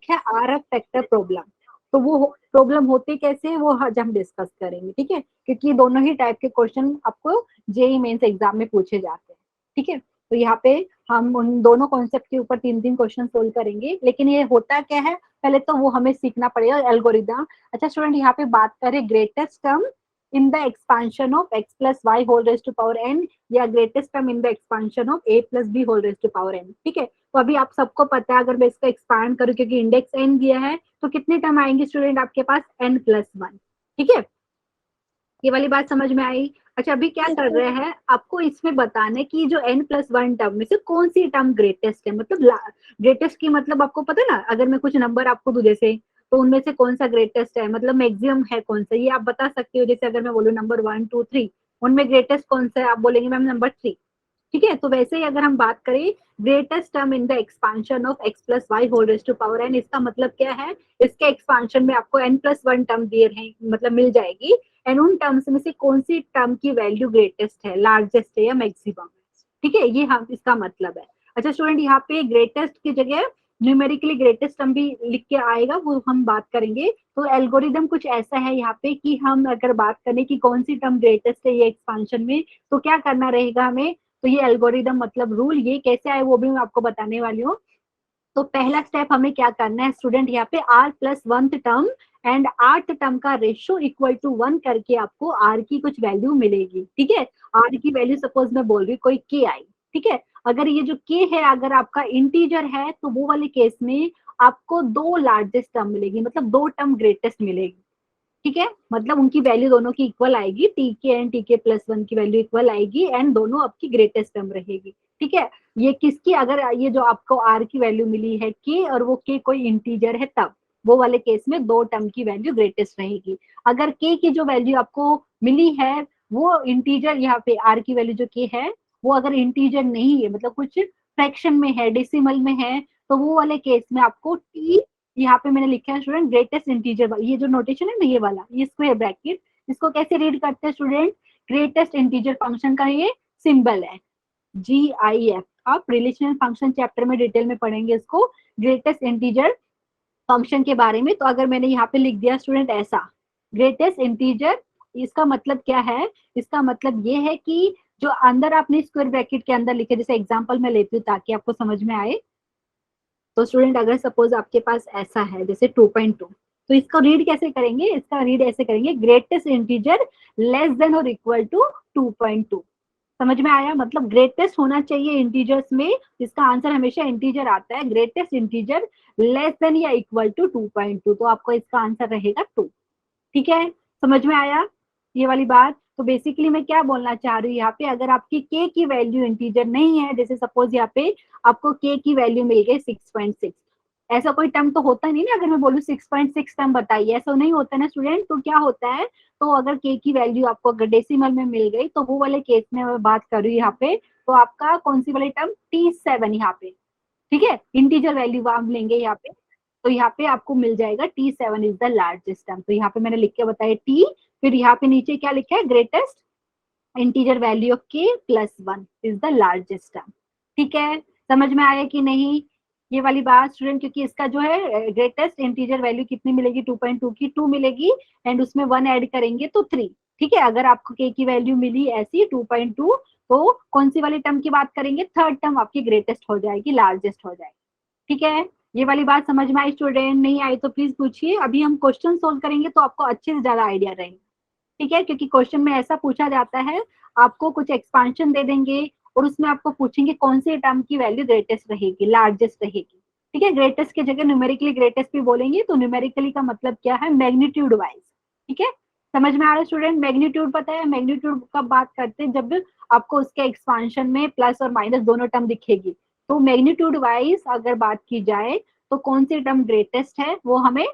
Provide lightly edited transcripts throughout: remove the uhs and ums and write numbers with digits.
है RF factor problem. तो वो प्रॉब्लम होती कैसे वो आज हम डिस्कस करेंगे, ठीक है, क्योंकि दोनों ही टाइप के क्वेश्चन आपको जेईई मेंस एग्जाम में पूछे जाते हैं, ठीक है। तो यहाँ पे हम उन दोनों कॉन्सेप्ट के ऊपर 3 क्वेश्चन सोल्व करेंगे, लेकिन ये होता क्या है पहले तो वो हमें सीखना पड़ेगा एल्गोरिदम। अच्छा स्टूडेंट, यहाँ पे बात करें greatest term in the expansion of x plus y whole raise to power n, या greatest term in the expansion of a plus b whole raise to power n, ठीक है। तो अभी आप सबको पता है, अगर मैं इसको एक्सपांड करूं क्योंकि इंडेक्स n दिया है, तो कितने टर्म आएंगे स्टूडेंट आपके पास, n प्लस 1, ठीक है। ये वाली बात समझ में आई। अच्छा अभी क्या कर रहे हैं, आपको इसमें बताने की जो n प्लस 1 टर्म में से कौन सी टर्म ग्रेटेस्ट है, मतलब ग्रेटेस्ट की मतलब आपको पता है ना, अगर मैं कुछ नंबर आपको दूं जैसे, तो उनमें से कौन सा ग्रेटेस्ट है, मतलब मैक्सिमम है कौन सा, ये आप बता सकते हो। जैसे अगर मैं बोलूँ नंबर 1 2 3, उनमें ग्रेटेस्ट कौन सा है, आप बोलेंगे मैम नंबर 3, ठीक है। तो वैसे ही अगर हम बात करें greatest term in the expansion of x plus y whole raise to power n, इसका मतलब क्या है, इसके एक्सपांशन में आपको n प्लस 1 टर्म दिए रहे, मतलब मिल जाएगी, एंड उन टर्म्स में से कौन सी टर्म की वैल्यू ग्रेटेस्ट है, लार्जेस्ट है या मैक्सिमम है, ठीक है, ये हम इसका मतलब है। अच्छा स्टूडेंट, यहाँ पे ग्रेटेस्ट की जगह न्यूमेरिकली ग्रेटेस्ट टर्म भी लिख के आएगा, वो हम बात करेंगे। तो एल्गोरिदम कुछ ऐसा है यहाँ पे कि हम अगर बात करें कि कौन सी टर्म ग्रेटेस्ट है ये एक्सपांशन में, तो क्या करना रहेगा हमें, तो ये एल्गोरिदम मतलब रूल ये कैसे आए वो भी मैं आपको बताने वाली हूँ। तो पहला स्टेप हमें क्या करना है स्टूडेंट, यहाँ पे r plus 1th term and 8th term का रेशियो इक्वल टू 1 करके आपको r की कुछ वैल्यू मिलेगी, ठीक है। r की वैल्यू सपोज मैं बोल रही हूँ कोई k आई, ठीक है। अगर ये जो k है अगर आपका इंटीजर है, तो वो वाले केस में आपको 2 लार्जेस्ट टर्म मिलेगी, मतलब 2 टर्म ग्रेटेस्ट मिलेगी, ठीक है। मतलब उनकी वैल्यू दोनों की इक्वल आएगी, टीके एंड टीके प्लस 1 की वैल्यू इक्वल आएगी, एंड दोनों आपकी ग्रेटेस्ट टर्म रहेगी, ठीक है। ये किसकी, अगर ये जो आपको आर की वैल्यू मिली है के, और वो के कोई इंटीजर है, तब वो वाले केस में 2 टर्म की वैल्यू ग्रेटेस्ट रहेगी। अगर के की जो वैल्यू आपको मिली है वो इंटीजर, यहाँ पे आर की वैल्यू जो के है वो अगर इंटीजर नहीं है, मतलब कुछ फ्रैक्शन में है, डेसिमल में है, तो वो वाले केस में आपको टी, यहाँ पे मैंने लिखा है स्टूडेंट ग्रेटेस्ट इंटीजर, ये जो नोटेशन है ना ये वाला, ये स्क्वायर ब्रैकेट, इसको कैसे रीड करते हैं स्टूडेंट, ग्रेटेस्ट इंटीजर फंक्शन का ये सिंबल है GIF। आप रिलेशनल फंक्शन चैप्टर में डिटेल में पढ़ेंगे इसको, ग्रेटेस्ट इंटीजर फंक्शन के बारे में। तो अगर मैंने यहाँ पे लिख दिया स्टूडेंट ऐसा ग्रेटेस्ट इंटीजर, इसका मतलब क्या है, इसका मतलब ये है कि जो अंदर आपने स्क्वायर ब्रैकेट के अंदर लिखे, जैसे एग्जांपल मैं लेती हूँ ताकि आपको समझ में आए। तो स्टूडेंट अगर सपोज आपके पास ऐसा है जैसे 2.2, तो इसको रीड कैसे करेंगे, इसका रीड ऐसे करेंगे ग्रेटेस्ट इंटीजर लेस देन और इक्वल टू 2.2। समझ में आया, मतलब ग्रेटेस्ट होना चाहिए इंटीजर्स में, इसका आंसर हमेशा इंटीजर आता है, ग्रेटेस्ट इंटीजर लेस देन या इक्वल टू 2.2, तो आपको इसका आंसर रहेगा 2, ठीक है। समझ में आया ये वाली बात। तो बेसिकली मैं क्या बोलना चाह रही हूँ यहाँ पे, अगर आपकी के की वैल्यू इंटीजर नहीं है, जैसे सपोज यहाँ पे आपको के की वैल्यू मिल गई 6.6, ऐसा कोई टर्म तो होता नहीं ना, अगर मैं बोलूँ 6.6 टर्म बताइए, ऐसा नहीं होता ना स्टूडेंट। तो क्या होता है, तो अगर के की वैल्यू आपको अगर डेसिमल में मिल गई, तो वो वाले केस में मैं बात कर रही हूँ यहाँ पे, तो आपका कौन सी वाली टर्म T7 यहाँ पे, ठीक है, इंटीजर वैल्यू आप लेंगे यहाँ पे, तो यहाँ पे आपको मिल जाएगा T7 is the largest term. तो यहाँ पे मैंने लिख के बताया T, फिर यहाँ पे नीचे क्या लिखा है, greatest integer value of K plus 1 is the largest term, ठीक है। समझ में आया कि नहीं ये वाली बात स्टूडेंट, क्योंकि इसका जो है ग्रेटेस्ट इंटीजर वैल्यू कितनी मिलेगी, 2.2 की 2 मिलेगी, एंड उसमें 1 ऐड करेंगे तो 3, ठीक है। अगर आपको K की वैल्यू मिली ऐसी 2.2, तो कौन सी वाली टर्म की बात करेंगे, थर्ड टर्म आपकी ग्रेटेस्ट हो जाएगी, लार्जेस्ट हो जाएगी, ठीक है। ये वाली बात समझ में आई स्टूडेंट, नहीं आई तो प्लीज पूछिए। अभी हम क्वेश्चन सोल्व करेंगे तो आपको अच्छे से ज्यादा आइडिया रहेगा, ठीक है, क्योंकि क्वेश्चन में ऐसा पूछा जाता है, आपको कुछ एक्सपांशन दे देंगे और उसमें आपको पूछेंगे कौन से टर्म की वैल्यू ग्रेटेस्ट रहेगी, लार्जेस्ट रहेगी, ठीक है। ग्रेटेस्ट की जगह न्यूमेरिकली ग्रेटेस्ट भी बोलेंगे, तो न्यूमेरिकली का मतलब क्या है, मैग्नीट्यूड वाइज, ठीक है। समझ में आ रहा है स्टूडेंट, मैग्नीट्यूड पता है, मैग्नीट्यूड कब बात करते हैं, जब आपको उसके एक्सपांशन में प्लस और माइनस दोनों टर्म दिखेगी। तो मैग्नीट्यूड वाइज अगर बात की जाए तो कौन सी टर्म ग्रेटेस्ट है वो हमें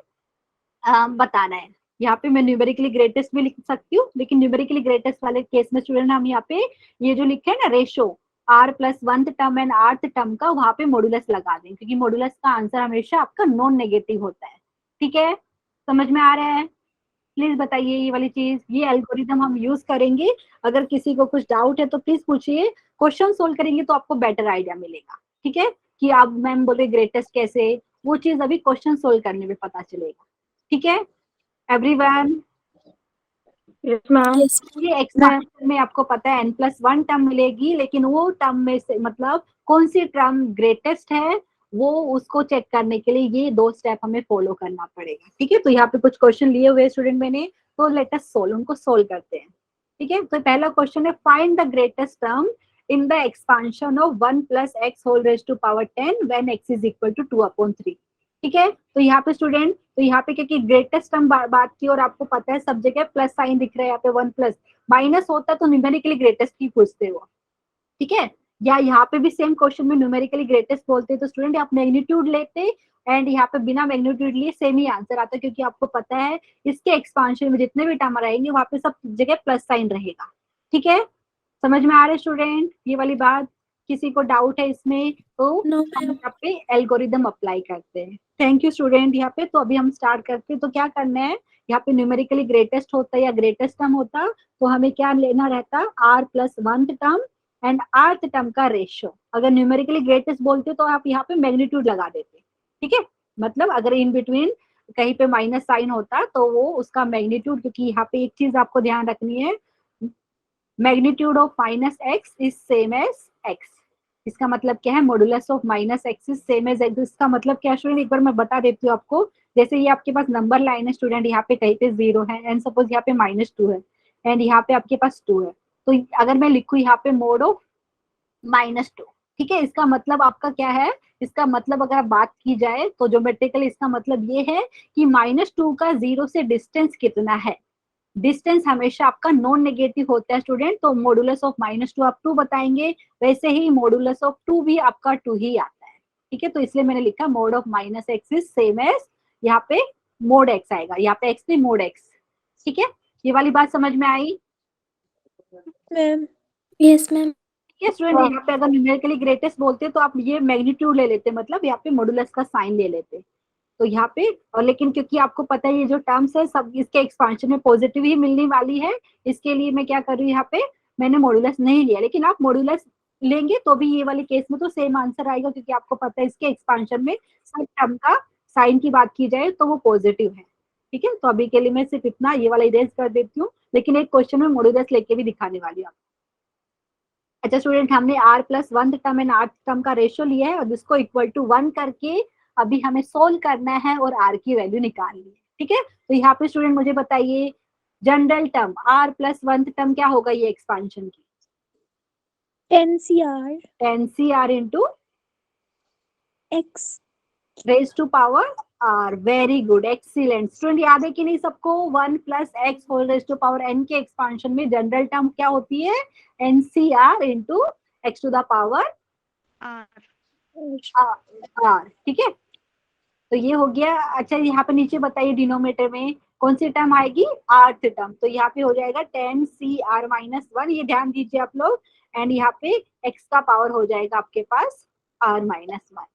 बताना है। यहाँ पे मैं न्यूमेरिकली ग्रेटेस्ट भी लिख सकती हूँ, लेकिन न्यूमेरिकली ग्रेटेस्ट वाले केस में स्टूडेंट हम यहाँ पे ये जो लिखे है ना ratio r plus 1th term and 8th term का, वहां पे मॉडुलस लगा दें, क्योंकि मॉडुलस का आंसर हमेशा आपका नॉन नेगेटिव होता है, ठीक है। समझ में आ रहा है, प्लीज बताइए ये वाली चीज, ये एल्गोरिदम हम यूज करेंगे। अगर किसी को कुछ डाउट है तो प्लीज पूछिए, क्वेश्चन सोल्व करेंगे तो आपको बेटर आइडिया मिलेगा, ठीक है। कि आप मैम बोले ग्रेटेस्ट कैसे, वो चीज अभी क्वेश्चन सोल्व करने में पता चलेगा। ठीक है एवरीवन? Yes ma'am. ये एक्सपांशन में आपको पता है n+1 टर्म मिलेगी, लेकिन वो टर्म में से मतलब कौन सी टर्म ग्रेटेस्ट है वो उसको चेक करने के लिए ये 2 स्टेप हमें फॉलो करना पड़ेगा। ठीक है, तो यहाँ पे कुछ क्वेश्चन लिए हुए स्टूडेंट मैंने, तो लेट अस सोल्व, उनको सोल्व करते हैं। ठीक है, तो पहला क्वेश्चन है find the greatest term in the expansion of 1 + x whole raise to power 10 when x is equal to 2/3। ठीक है, तो यहाँ पे स्टूडेंट, तो यहाँ पे क्योंकि ग्रेटेस्ट टर्म बात की और आपको पता है सब जगह प्लस साइन दिख रहा है, यहाँ पे 1+, माइनस होता तो न्यूमेरिकली ग्रेटेस्ट ही पूछते हो। ठीक है, या यहाँ पे भी सेम क्वेश्चन में न्यूमेरिकली ग्रेटेस्ट बोलते तो स्टूडेंट आप मैग्नीट्यूड लेते एंड यहाँ पे बिना मैग्नीट्यूड लिए सेम ही आंसर आता, क्योंकि आपको पता है इसके एक्सपांशन में जितने भी टर्म रहेंगे वहां पे सब जगह प्लस साइन रहेगा। ठीक है, समझ में आ रहा है स्टूडेंट ये वाली बात? किसी को डाउट है इसमें तो हम यहाँ पे एल्गोरिदम अप्लाई करते हैं। Thank you student. यहाँ पे तो अभी हम स्टार्ट करते हैं, तो क्या करना है, यहाँ पे न्यूमेरिकली ग्रेटेस्ट होता या ग्रेटेस्ट टर्म होता तो हमें क्या लेना रहता, r+1th term and rth term का रेशियो। अगर न्यूमेरिकली ग्रेटेस्ट बोलते तो आप यहाँ पे मैग्नीट्यूड लगा देते। ठीक है, मतलब अगर इन बिटवीन कहीं पे माइनस साइन होता तो वो उसका मैग्नीट्यूड, क्योंकि यहाँ पे एक चीज आपको ध्यान रखनी है, magnitude of -x is same as x। इसका मतलब क्या है, modulus of -x is same as x। इसका मतलब क्या स्टूडेंट, एक बार मैं बता देती हूँ आपको। जैसे ये आपके पास नंबर लाइन है स्टूडेंट, यहाँ पे कहीं पे 0 है एंड सपोज यहाँ पे -2 है एंड यहाँ पे आपके पास 2 है, तो अगर मैं लिखूँ यहाँ पे मोड ऑफ -2, ठीक है, इसका मतलब आपका क्या है, इसका मतलब अगर बात की जाए तो ज्योमेट्रिकली इसका मतलब ये है कि -2 का 0 से डिस्टेंस कितना है। डिस्टेंस हमेशा आपका नॉन नेगेटिव होता है स्टूडेंट, तो मॉडुलस ऑफ -2 आप 2 बताएंगे, वैसे ही मॉडुलस ऑफ 2 भी आपका 2 ही आता है। ठीक है, तो इसलिए मैंने लिखा mod of -x is same as, यहाँ पे मोड x आएगा, यहाँ पे x भी मोड x। ठीक है, ये वाली बात समझ में आई? Ma'am yes ma'am. ये स्टूडेंट यहाँ पे अगर न्यूमेरिकली ग्रेटेस्ट बोलते तो आप ये मैग्नीट्यूड ले लेते, मतलब यहाँ पे मॉडुलस का साइन ले लेते, तो यहाँ पे, और लेकिन क्योंकि आपको पता है ये जो टर्म्स है सब इसके एक्सपांशन में पॉजिटिव ही मिलने वाली है, इसके लिए मैं क्या कर रही हूँ, यहाँ पे मैंने मॉडुलस नहीं लिया, लेकिन आप मॉडुलस लेंगे तो भी ये वाले केस में तो सेम आंसर आएगा, क्योंकि आपको पता है इसके एक्सपांशन में सब टर्म का साइन की बात की जाए तो वो पॉजिटिव है। ठीक है, तो अभी के लिए मैं सिर्फ इतना ये वाला इरेज कर देती हूँ, लेकिन एक क्वेश्चन में मॉडुलस लेके भी दिखाने वाली हूँ। अच्छा स्टूडेंट, हमने r+1 term and rth term का रेशियो लिया है और जिसको इक्वल टू 1 करके अभी हमें सोल्व करना है और r की वैल्यू निकालनी है। ठीक है, तो यहाँ पे स्टूडेंट मुझे बताइए जनरल टर्म r+1 टर्म क्या होगा ये एक्सपांशन की? 10cr into x raise to power r। Very good, excellent student. याद है कि नहीं सबको, 1 + x whole raise to power n के एक्सपांशन में जनरल टर्म क्या होती है, ncr into x to the power r। ठीक है, तो ये हो गया। अच्छा यहाँ पे नीचे बताइए डिनोमिनेटर में कौन सी टर्म आएगी, rth टर्म, तो यहाँ पे हो जाएगा 10cr-1, ये ध्यान दीजिए आप लोग, एंड यहाँ पे x का पावर हो जाएगा आपके पास r-1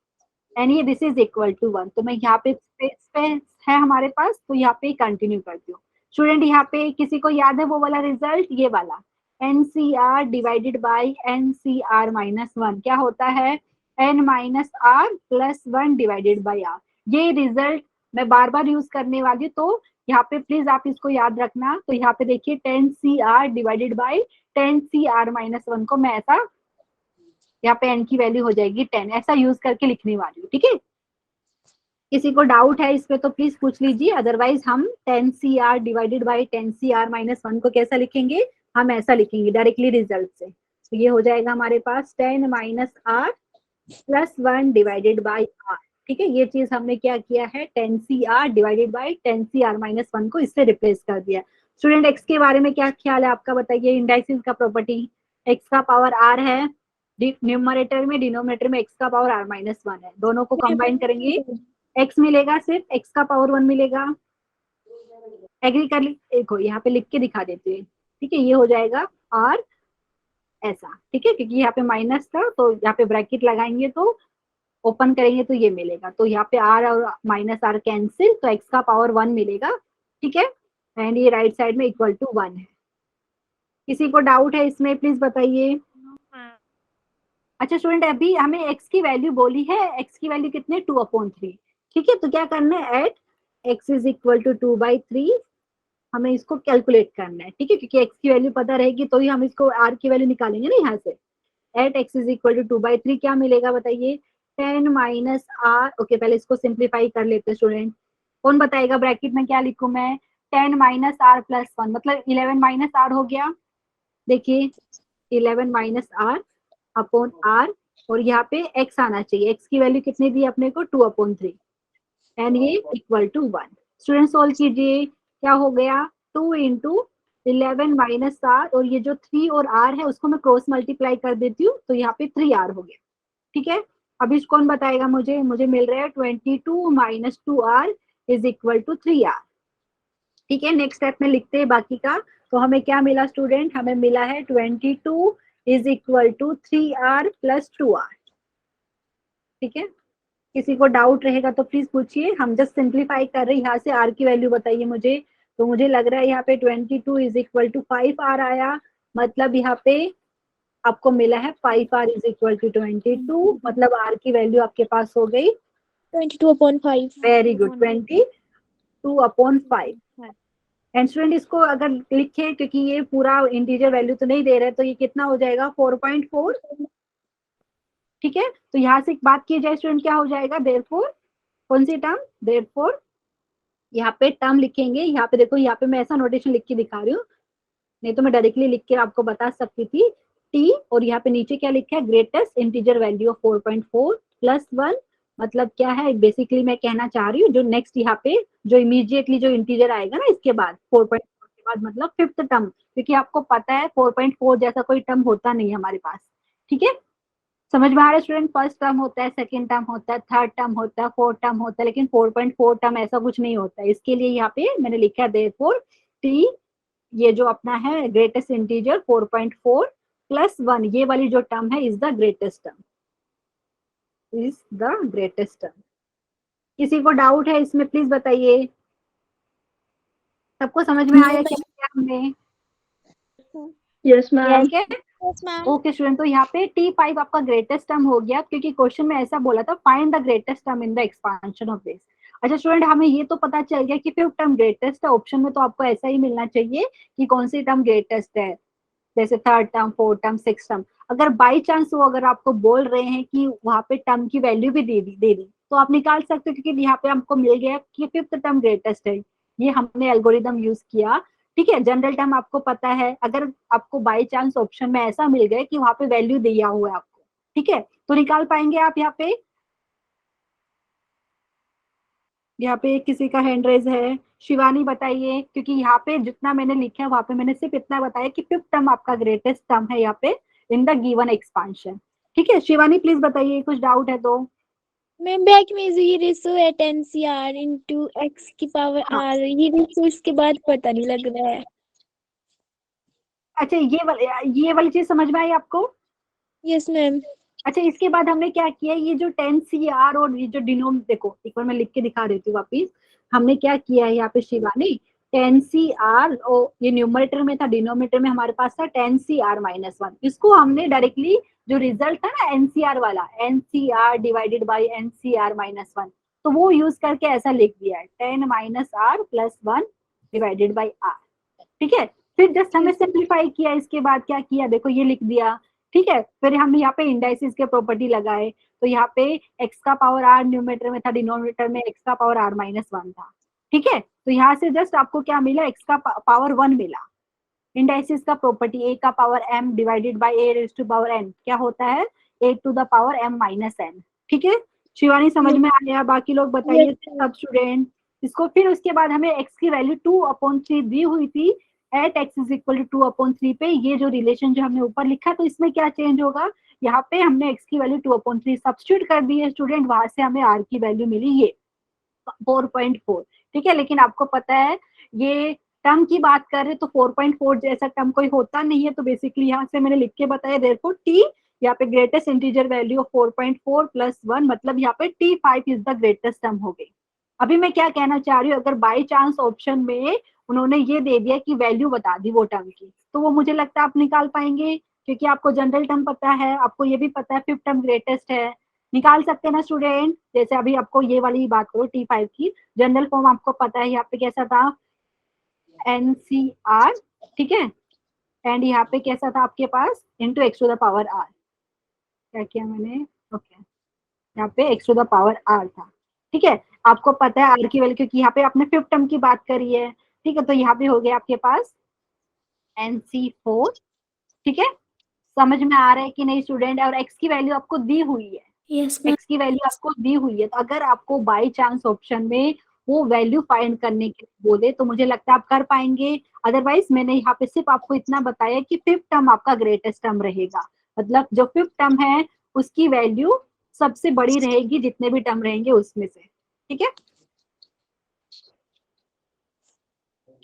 एंड ये दिस इज इक्वल टू 1। तो मैं यहाँ पे स्पेस है हमारे पास, तो यहाँ पे कंटिन्यू करती हूँ। स्टूडेंट यहाँ पे किसी को याद है वो वाला रिजल्ट, ये वाला NCR डिवाइडेड बाई NCR-1 क्या होता है, n-r+1 डिवाइडेड बाई r। ये रिजल्ट मैं बार बार यूज करने वाली, तो यहाँ पे प्लीज आप इसको याद रखना। तो यहाँ पे देखिए 10cr डिवाइडेड बाई 10cr-1 को मैं ऐसा, यहाँ पे n की वैल्यू हो जाएगी 10, ऐसा यूज करके लिखने वाली हूँ। ठीक है, किसी को डाउट है इस पे तो प्लीज पूछ लीजिए, अदरवाइज हम 10cr डिवाइडेड बाई 10cr-1 को कैसा लिखेंगे, हम ऐसा लिखेंगे डायरेक्टली रिजल्ट से। तो ये हो जाएगा हमारे पास 10-r+1 डिवाइडेड बाई r। ठीक है, ये चीज हमने क्या किया है, 10cr डिवाइडेड बाई 10cr-1 को इससे रिप्लेस कर दिया। स्टूडेंट एक्स के बारे में क्या ख्याल है आपका, बताइए। इंडाइसिस का प्रॉपर्टी, एक्स का पावर r है न्यूमरेटर में, डिनोमिनेटर में एक्स का पावर r-1 है, दोनों को कंबाइन करेंगे x मिलेगा, सिर्फ x का पावर 1 मिलेगा। एग्री कर ली, देखो यहाँ पे लिख के दिखा देते हैं। ठीक है, ये हो जाएगा r ऐसा। ठीक है, क्योंकि यहाँ पे माइनस था तो यहाँ पे ब्रैकेट लगाएंगे तो ओपन करेंगे तो ये मिलेगा, तो यहाँ पे r और -r कैंसिल, तो x का पावर 1 मिलेगा। ठीक है, एंड ये राइट साइड में इक्वल टू 1 है। किसी को डाउट है इसमें प्लीज बताइए। अच्छा स्टूडेंट, अभी हमें x की वैल्यू बोली है, x की वैल्यू कितने 2/3, ठीक है, तो क्या करना है, at x is equal to 2/3 हमें इसको कैलकुलेट करना है, ठीक है, क्योंकि एक्स की वैल्यू पता रहेगी तो ही हम इसको आर की वैल्यू निकालेंगे ना यहाँ से। At x is equal to 2/3 क्या मिलेगा बताइए, 10 माइनस आर। ओके, पहले इसको सिंप्लीफाई कर लेते हैं स्टूडेंट। कौन बताएगा ब्रैकेट में क्या लिखूं मैं, 10 माइनस आर प्लस 1 मतलब 11 माइनस आर हो गया। देखिए 11 माइनस आर अपॉन आर, और यहाँ पे एक्स आना चाहिए, एक्स की वैल्यू कितनी दी अपने को, 2/3 एंड ये इक्वल टू 1। स्टूडेंट सोल्व कीजिए, क्या हो गया, 2 इंटू 11 माइनस आर, और ये जो 3 और आर है उसको मैं क्रॉस मल्टीप्लाई कर देती हूँ, तो यहाँ पे 3r हो गया। ठीक है, अभी कौन बताएगा मुझे मिल रहा है 22 minus 2r is equal to 3r। ठीक है, नेक्स्ट स्टेप में लिखते हैं बाकी का। तो हमें क्या मिला स्टूडेंट, हमें मिला है 22 is equal to 3r plus 2r। ठीक है, किसी को डाउट रहेगा तो प्लीज पूछिए, हम जस्ट सिंप्लीफाई कर रहे हैं, यहाँ से आर की वैल्यू बताइए मुझे। तो मुझे लग रहा है यहाँ पे 22 इज इक्वल टू 5r आया, मतलब यहाँ पे आपको मिला है 5r इज इक्वल टू 22, मतलब r की वैल्यू आपके पास हो गई 22/5। Very good 22/5। एंड स्टूडेंट इसको अगर लिखे, क्योंकि ये पूरा इंटीजर वैल्यू तो नहीं दे रहे, तो ये कितना हो जाएगा 4.4। ठीक है, तो यहाँ से एक बात की जाए स्टूडेंट, क्या हो जाएगा, देयरफॉर कौन सी टर्म, देयरफॉर यहाँ पे टर्म लिखेंगे, यहाँ पे देखो, यहाँ पे मैं ऐसा नोटेशन लिख के दिखा रही हूँ, नहीं तो मैं डायरेक्टली लिख के आपको बता सकती थी। टी, और यहाँ पे नीचे क्या लिखा है, greatest integer value of 4.4 plus 1, मतलब क्या है, बेसिकली मैं कहना चाह रही हूँ जो नेक्स्ट यहाँ पे जो इमीडिएटली जो इंटीजर आएगा ना इसके बाद 4.4 के बाद, मतलब फिफ्थ टर्म, क्योंकि आपको पता है 4.4 जैसा कोई टर्म होता नहीं है हमारे पास। ठीक है, समझ में आ रहा है स्टूडेंट, फर्स्ट टर्म होता है, सेकंड टर्म होता है, थर्ड टर्म होता है, फोर्थ टर्म होता है, लेकिन 4.4 टर्म ऐसा कुछ नहीं होता है। इसके लिए यहाँ पे मैंने लिखा देयरफॉर टी, ये जो अपना है ग्रेटेस्ट इंटीजर 4.4 प्लस 1, ये वाली जो टर्म है is the greatest term, is the greatest term. किसी को डाउट है इसमें प्लीज बताइए, सबको समझ में आया क्या क्या हमने, यस ये है मैम। क्या? Yes ma'am. ओके स्टूडेंट, तो यहाँ पे T5 आपका ग्रेटेस्ट टर्म हो गया, क्योंकि क्वेश्चन में ऐसा बोला था, find the greatest term in the expansion of this. अच्छा स्टूडेंट, हमें ये तो पता चल गया कि फिफ्थ टर्म ग्रेटेस्ट है, ऑप्शन में तो आपको ऐसा ही मिलना चाहिए कि कौन सी टर्म ग्रेटेस्ट है, जैसे third term, fourth term, six term. अगर बाई चांस वो अगर आपको बोल रहे हैं कि वहां पे टर्म की वैल्यू भी दे दी तो आप निकाल सकते हो, क्योंकि यहाँ पे हमको मिल गया कि फिफ्थ टर्म ग्रेटेस्ट है, ये हमने एल्गोरिदम यूज किया। ठीक है, जनरल टर्म आपको पता है, अगर आपको बाई चांस ऑप्शन में ऐसा मिल गया कि वहां पे वैल्यू दिया हुआ है आपको, ठीक है, तो निकाल पाएंगे आप यहाँ पे। यहाँ पे किसी का हैंड रेज है, शिवानी बताइए, क्योंकि यहाँ पे जितना मैंने लिखा है वहां पे मैंने सिर्फ इतना बताया कि फिफ्थ टर्म आपका ग्रेटेस्ट टर्म है यहाँ पे इन द गिवन एक्सपांशन। ठीक है, शिवानी प्लीज बताइए, कुछ डाउट है तो। मैम बैक में ये रेशो है 10 CR इंटू एक्स की पावर हाँ, आर, ये रेशो इसके बाद पता नहीं लग रहा है। अच्छा ये वाली चीज समझ में आई आपको? Yes ma'am. अच्छा, इसके बाद हमने क्या किया, ये जो 10 CR और ये जो डिनोम, देखो एक बार मैं लिख के दिखा देती हूँ वापिस, हमने क्या किया है यहाँ पे शिवानी, 10 CR और ये न्यूमरेटर में था, डिनोमिनेटर में हमारे पास था 10 CR-1, इसको हमने डायरेक्टली जो रिजल्ट था ना NCR वाला, NCR डिवाइडेड बाई NCR-1, तो वो यूज करके ऐसा लिख दिया है 10 - R+1 डिवाइडेड बाई R। ठीक है, फिर जस्ट हमें सिंप्लीफाई किया, इसके बाद क्या किया, देखो ये लिख दिया। ठीक है, फिर हम यहाँ पे इंडाइसिस के प्रॉपर्टी लगाए, तो यहाँ पे x का पावर r न्यूमरेटर में था, डिनोमिनेटर में x का पावर r-1 था। ठीक है, तो यहाँ से जस्ट आपको क्या मिला, x का पावर 1 मिला। इंडाइसिस का प्रॉपर्टी, a का power m divided by a raise to power n क्या होता है, a to the power m-n। ठीक है, शिवानी समझ में आया, बाकी लोग बताइए सब स्टूडेंट इसको। फिर उसके बाद हमें x की वैल्यू 2/3 दी हुई थी, at x is equal to 2/3 पे, ये जो रिलेशन जो हमने ऊपर लिखा, तो इसमें क्या चेंज होगा, यहाँ पे हमने x की वैल्यू 2/3 सब्स्टिट्यूट कर दी है स्टूडेंट, वहां से हमें r की वैल्यू मिली ये 4.4। ठीक है, लेकिन आपको पता है ये टर्म की बात कर रहे तो 4.4 जैसा टर्म कोई होता नहीं है, तो बेसिकली यहाँ से मैंने लिख के बताया, देयरफॉर टी यहाँ पे greatest integer value of 4.4 plus 1, मतलब यहाँ पे T5 is the greatest term हो गई। अभी मैं क्या कहना चाह रही हूँ, अगर बाई चांस ऑप्शन में उन्होंने ये दे दिया कि वैल्यू बता दी वो टर्म की, तो वो मुझे लगता है आप निकाल पाएंगे, क्योंकि आपको जनरल टर्म पता है, आपको ये भी पता है फिफ्थ टर्म ग्रेटेस्ट है, निकाल सकते हैं ना स्टूडेंट। जैसे अभी आपको ये वाली बात करो T5 की, जनरल फॉर्म आपको पता है यहाँ पे कैसा था, NCR, ठीक है, एंड यहाँ पे कैसा था आपके पास into x to the power r, क्या किया मैंने, ओके, यहाँ पे x to the power r था, ठीक है। आपको पता है आर की वैल्यू, क्योंकि यहाँ पे आपने फिफ्थ टर्म की बात करी है, ठीक है, तो यहाँ पे हो गया आपके पास NC4, ठीक है। समझ में आ रहा है कि नहीं स्टूडेंट? और एक्स की वैल्यू आपको दी हुई है, यस मैम। एक्स की वैल्यू आपको दी हुई है, तो अगर आपको बाई चांस ऑप्शन में वो वैल्यू फाइंड करने के लिए बोले तो मुझे लगता है आप कर पाएंगे। अदरवाइज मैंने यहाँ पे सिर्फ आपको इतना बताया कि फिफ्थ टर्म आपका ग्रेटेस्ट टर्म रहेगा, मतलब जो फिफ्थ टर्म है उसकी वैल्यू सबसे बड़ी रहेगी जितने भी टर्म रहेंगे उसमें से, ठीक है।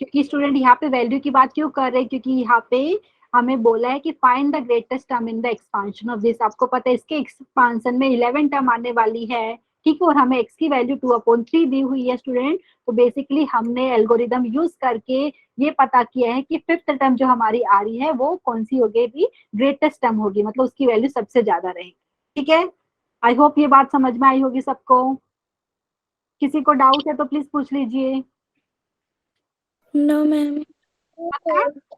क्योंकि स्टूडेंट यहाँ पे वैल्यू की बात क्यों कर रहे हैं, क्योंकि यहाँ पे हमें बोला है कि find the greatest term in the expansion of this. आपको पता है इसके एक्सपांशन में 11 टर्म आने वाली है, ठीक है, और हमें एक्स की वैल्यू 2/3 दी हुई है स्टूडेंट। तो बेसिकली हमने एल्गोरिदम यूज करके ये पता किया है कि फिफ्थ टर्म जो हमारी आ रही है वो कौन सी होगी, ग्रेटेस्ट टर्म होगी, मतलब उसकी वैल्यू सबसे ज्यादा रहेगी, ठीक है। आई होप ये बात समझ में आई होगी सबको। किसी को डाउट है तो प्लीज पूछ लीजिए। No ma'am.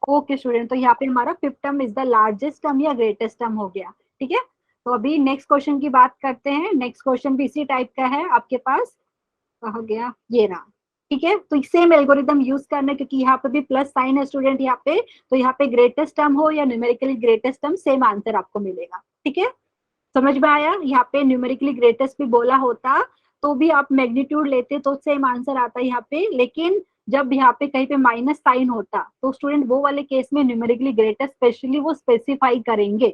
ओके स्टूडेंट, तो यहाँ पे हमारा fifth term is the largest term या ग्रेटेस्ट टर्म हो गया, ठीक है। तो अभी नेक्स्ट क्वेश्चन की बात करते हैं। नेक्स्ट क्वेश्चन भी इसी टाइप का है आपके पास, कहा गया, ये रहा, ठीक है। तो सेम एल्गोरिदम यूज करना, क्योंकि यहाँ पे भी प्लस साइन है स्टूडेंट यहाँ पे, तो यहाँ पे ग्रेटेस्ट टर्म हो या numerically greatest term, same answer आपको मिलेगा, ठीक है। समझ में आया? यहाँ पे न्यूमेरिकली ग्रेटेस्ट भी बोला होता तो भी आप मैग्नीट्यूड लेते तो सेम आंसर आता है यहाँ पे, लेकिन जब यहाँ पे कहीं पे माइनस साइन होता तो स्टूडेंट वो वाले केस में न्यूमेरिकली ग्रेटेस्ट स्पेशली वो स्पेसिफाई करेंगे,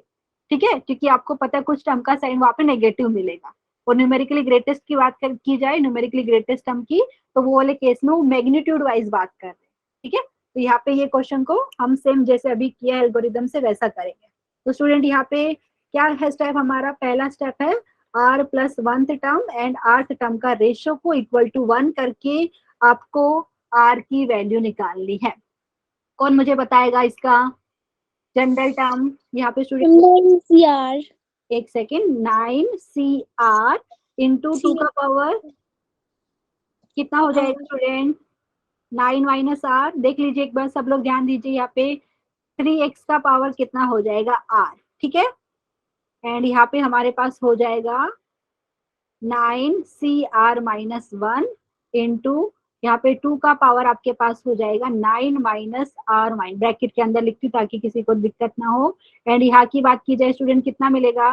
ठीक है, क्योंकि आपको पता है कुछ टर्म का साइन वहां पे नेगेटिव मिलेगा। और न्यूमेरिकली ग्रेटेस्ट की बात की जाए, न्यूमेरिकली ग्रेटेस्ट टर्म की, तो वो वाले केस में वो मैग्नीट्यूड वाइज बात कर रहे हैं, ठीक है। तो यहाँ पे ये क्वेश्चन को हम सेम जैसे अभी किया एल्गोरिदम से वैसा करेंगे। तो स्टूडेंट यहाँ पे क्या है स्टेप हमारा? पहला स्टेप है r plus 1th term and rth term का रेशियो को इक्वल टू 1 करके आपको r की वैल्यू निकालनी है। कौन मुझे बताएगा इसका जनरल टर्म? यहाँ पे स्टूडेंट 9CR। एक सेकेंड, 9CR इंटू 2 का पावर कितना हो जाएगा स्टूडेंट? 9 माइनस r, देख लीजिए एक बार सब लोग ध्यान दीजिए, यहाँ पे 3x का पावर कितना हो जाएगा r, ठीक है। एंड यहाँ पे हमारे पास हो जाएगा 9CR माइनस 1 इंटू यहाँ पे 2 का पावर आपके पास हो जाएगा 9 माइनस r माइन, ब्रैकेट के अंदर लिखती हूँ ताकि किसी को दिक्कत ना हो। एंड यहाँ की बात की जाए स्टूडेंट कितना मिलेगा?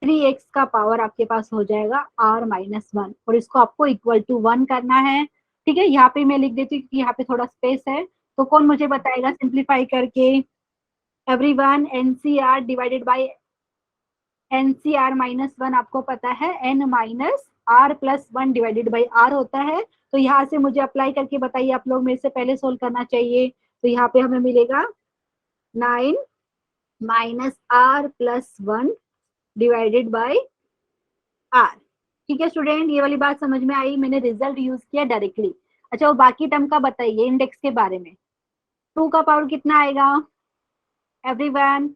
3x का पावर आपके पास हो जाएगा r माइनस 1, और इसको आपको इक्वल टू 1 करना है, ठीक है। यहाँ पे मैं लिख देती हूँ क्योंकि यहाँ पे थोड़ा स्पेस है। तो कौन मुझे बताएगा सिंप्लीफाई करके? Everyone, NCR divided by NCR minus 1 आपको पता है n minus r plus 1 divided by r होता है। तो यहाँ से मुझे अप्लाई करके बताइए, आप लोग मेरे से पहले सोल्व करना चाहिए। तो यहाँ पे हमें मिलेगा 9 minus r plus 1 divided by r, ठीक है स्टूडेंट, ये वाली बात समझ में आई? मैंने रिजल्ट यूज किया डायरेक्टली। अच्छा, वो बाकी टर्म का बताइए, इंडेक्स के बारे में। 2 का पावर कितना आएगा एवरीवन?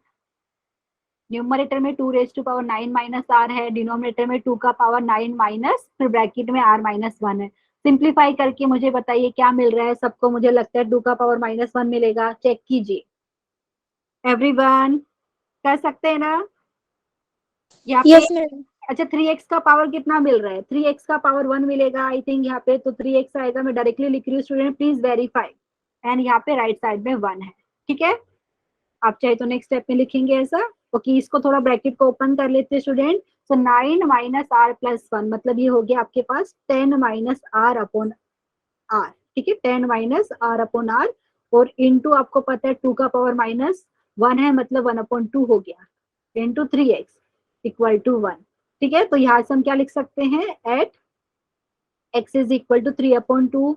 न्यूमरेटर में 2 raise to power 9 minus r है, डिनोमिनेटर में 2 का पावर 9 माइनस फिर ब्रैकेट में r माइनस 1 है। सिंप्लीफाई करके मुझे बताइए क्या मिल रहा है सबको? मुझे लगता है 2 का पावर माइनस 1 मिलेगा, चेक कीजिए एवरीवन, कर सकते हैं ना यहाँ पे? Yes ma'am. अच्छा, 3x का पावर कितना मिल रहा है? 3x का पावर 1 मिलेगा आई थिंक यहाँ पे, तो 3x आएगा, मैं डायरेक्टली लिख रही हूँ स्टूडेंट, प्लीज वेरीफाई। एंड यहाँ पे राइट साइड में 1 है, ठीक है। आप चाहे तो नेक्स्ट स्टेप में लिखेंगे ऐसा। ओके, इसको थोड़ा ब्रैकेट को ओपन कर लेते हैं स्टूडेंट। सो 9 माइनस r प्लस 1 मतलब ये हो गया आपके पास 10 माइनस r अपॉन r, ठीक है, 10 माइनस r अपॉन r, और इंटू आपको पता है 2 का पावर माइनस 1 है, मतलब 1/2 हो गया, इंटू 3x इक्वल टू 1, ठीक है। तो यहाँ से हम क्या लिख सकते हैं? At x is equal to 3/2,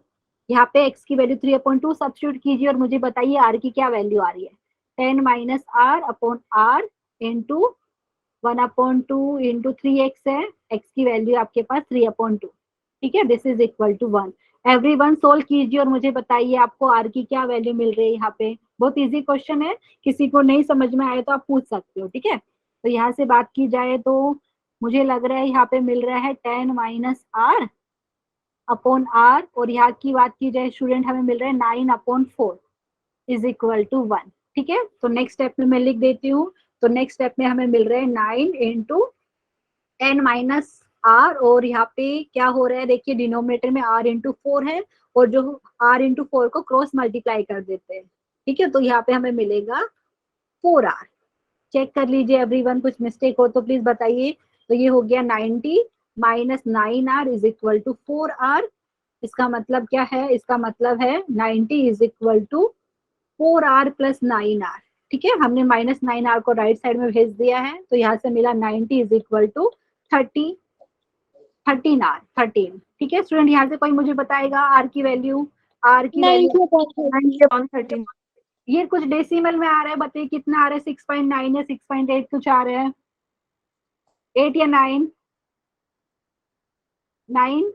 यहाँ पे x की वैल्यू 3/2 सब्स्टिट्यूट कीजिए और मुझे बताइए r की क्या वैल्यू आ रही है? 10 minus r upon r into 1/2 into 3x है, x की वैल्यू आपके पास 3/2, ठीक है, this is equal to 1। Everyone solve कीजिए और मुझे बताइए आपको r की क्या वैल्यू मिल रही है यहाँ पे। बहुत इजी क्वेश्चन है, किसी को नहीं समझ में आए तो आप पूछ सकते हो, ठीक है। तो यहाँ से बात की जाए तो मुझे लग रहा है यहाँ पे मिल रहा है 10 माइनस आर अपॉन आर, और यहाँ की बात की जाए स्टूडेंट हमें मिल रहा है 9/4 इज इक्वल टू 1। ठीक है, तो नेक्स्ट स्टेप में मैं लिख देती हूँ। तो नेक्स्ट स्टेप में हमें मिल रहा है 9 × 10⁻⁻r, और यहाँ पे क्या हो रहा है देखिए, डिनोमिनेटर में r/4 है, और जो r/4 को क्रॉस मल्टीप्लाई कर देते हैं। ठीक है, तो यहाँ पे हमें मिलेगा 4r। चेक कर लीजिए एवरीवन, कुछ मिस्टेक हो तो प्लीज बताइए। तो ये हो गया 90 minus 9r is equal to 4r। इसका मतलब क्या है, इसका मतलब है 90 is equal to 4r plus 9r। ठीक है, हमने माइनस 9r को राइट साइड में भेज दिया है, तो यहाँ से मिला 90 इज इक्वल टू 13r 13। ठीक है स्टूडेंट, यहाँ से कोई मुझे बताएगा आर की वैल्यू, आर की वैल्यू 90/13। ये कुछ डेसिमल में आ रहा है, बताइए कितना आ रहा है, 6.9 या 6.8 कुछ आ रहा है, 8 या 9? 9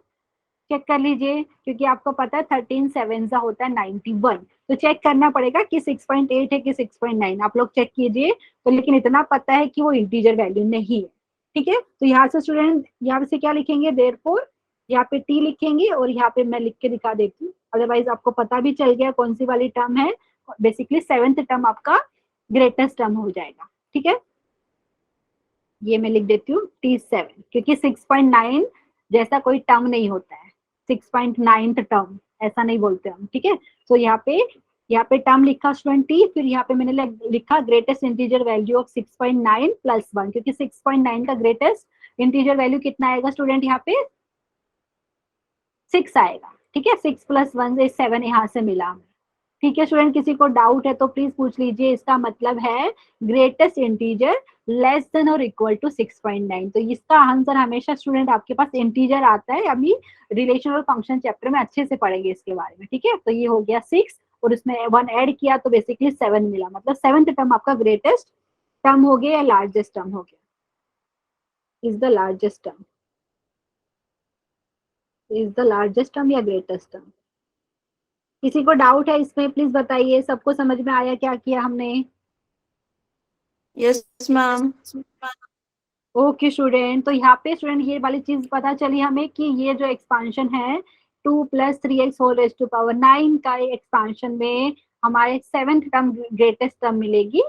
चेक कर लीजिए, क्योंकि आपको पता है 13 7 होता है 91, तो चेक करना पड़ेगा कि 6.8 है कि 6.9, आप लोग चेक कीजिए। तो लेकिन इतना पता है कि वो इंटीजर वैल्यू नहीं है। ठीक है, तो यहाँ से स्टूडेंट यहाँ से क्या लिखेंगे, देयरफॉर यहाँ पे टी लिखेंगे, और यहाँ पे मैं लिख के दिखा देती हूँ, अदरवाइज आपको पता भी चल गया कौन सी वाली टर्म है। बेसिकली 7th टर्म आपका ग्रेटेस्ट टर्म हो जाएगा। ठीक है, ये मैं लिख देती हूँ T7, क्योंकि 6.9 जैसा कोई टर्म नहीं होता है, 6.9 टर्म ऐसा नहीं बोलते हम। ठीक है, तो यहाँ पे टर्म लिखा स्टूडेंट टी, फिर यहाँ पे मैंने लिखा greatest integer value of 6.9 plus 1, क्योंकि 6.9 का ग्रेटेस्ट इंटीजर वैल्यू कितना आएगा स्टूडेंट, यहाँ पे 6 आएगा। ठीक है, 6 प्लस 1 से 7 यहाँ से मिला। ठीक है स्टूडेंट, किसी को डाउट है तो प्लीज पूछ लीजिए। इसका मतलब है ग्रेटेस्ट इंटीजर लेस देन और इक्वल टू 6.9। तो इसका आंसर हमेशा स्टूडेंट आपके पास इंटीजर आता है, अभी रिलेशन और फंक्शन चैप्टर में अच्छे से पढ़ेंगे इसके बारे में। ठीक है, तो ये हो गया 6, और उसमें 1 ऐड किया तो बेसिकली 7 मिला, मतलब 7th टर्म आपका ग्रेटेस्ट टर्म हो गया या लार्जेस्ट टर्म हो गया, is the largest term, is the largest term या ग्रेटेस्ट टर्म। किसी को डाउट है इसमें प्लीज बताइए, सबको समझ में आया क्या किया हमने? Yes ma'am. ओके स्टूडेंट, तो यहाँ पे स्टूडेंट ये वाली चीज पता चली हमें कि ये जो एक्सपांशन है 2 + 3x whole raise to power 9 का एक्सपांशन में हमारे 7th टर्म ग्रेटेस्ट टर्म मिलेगी,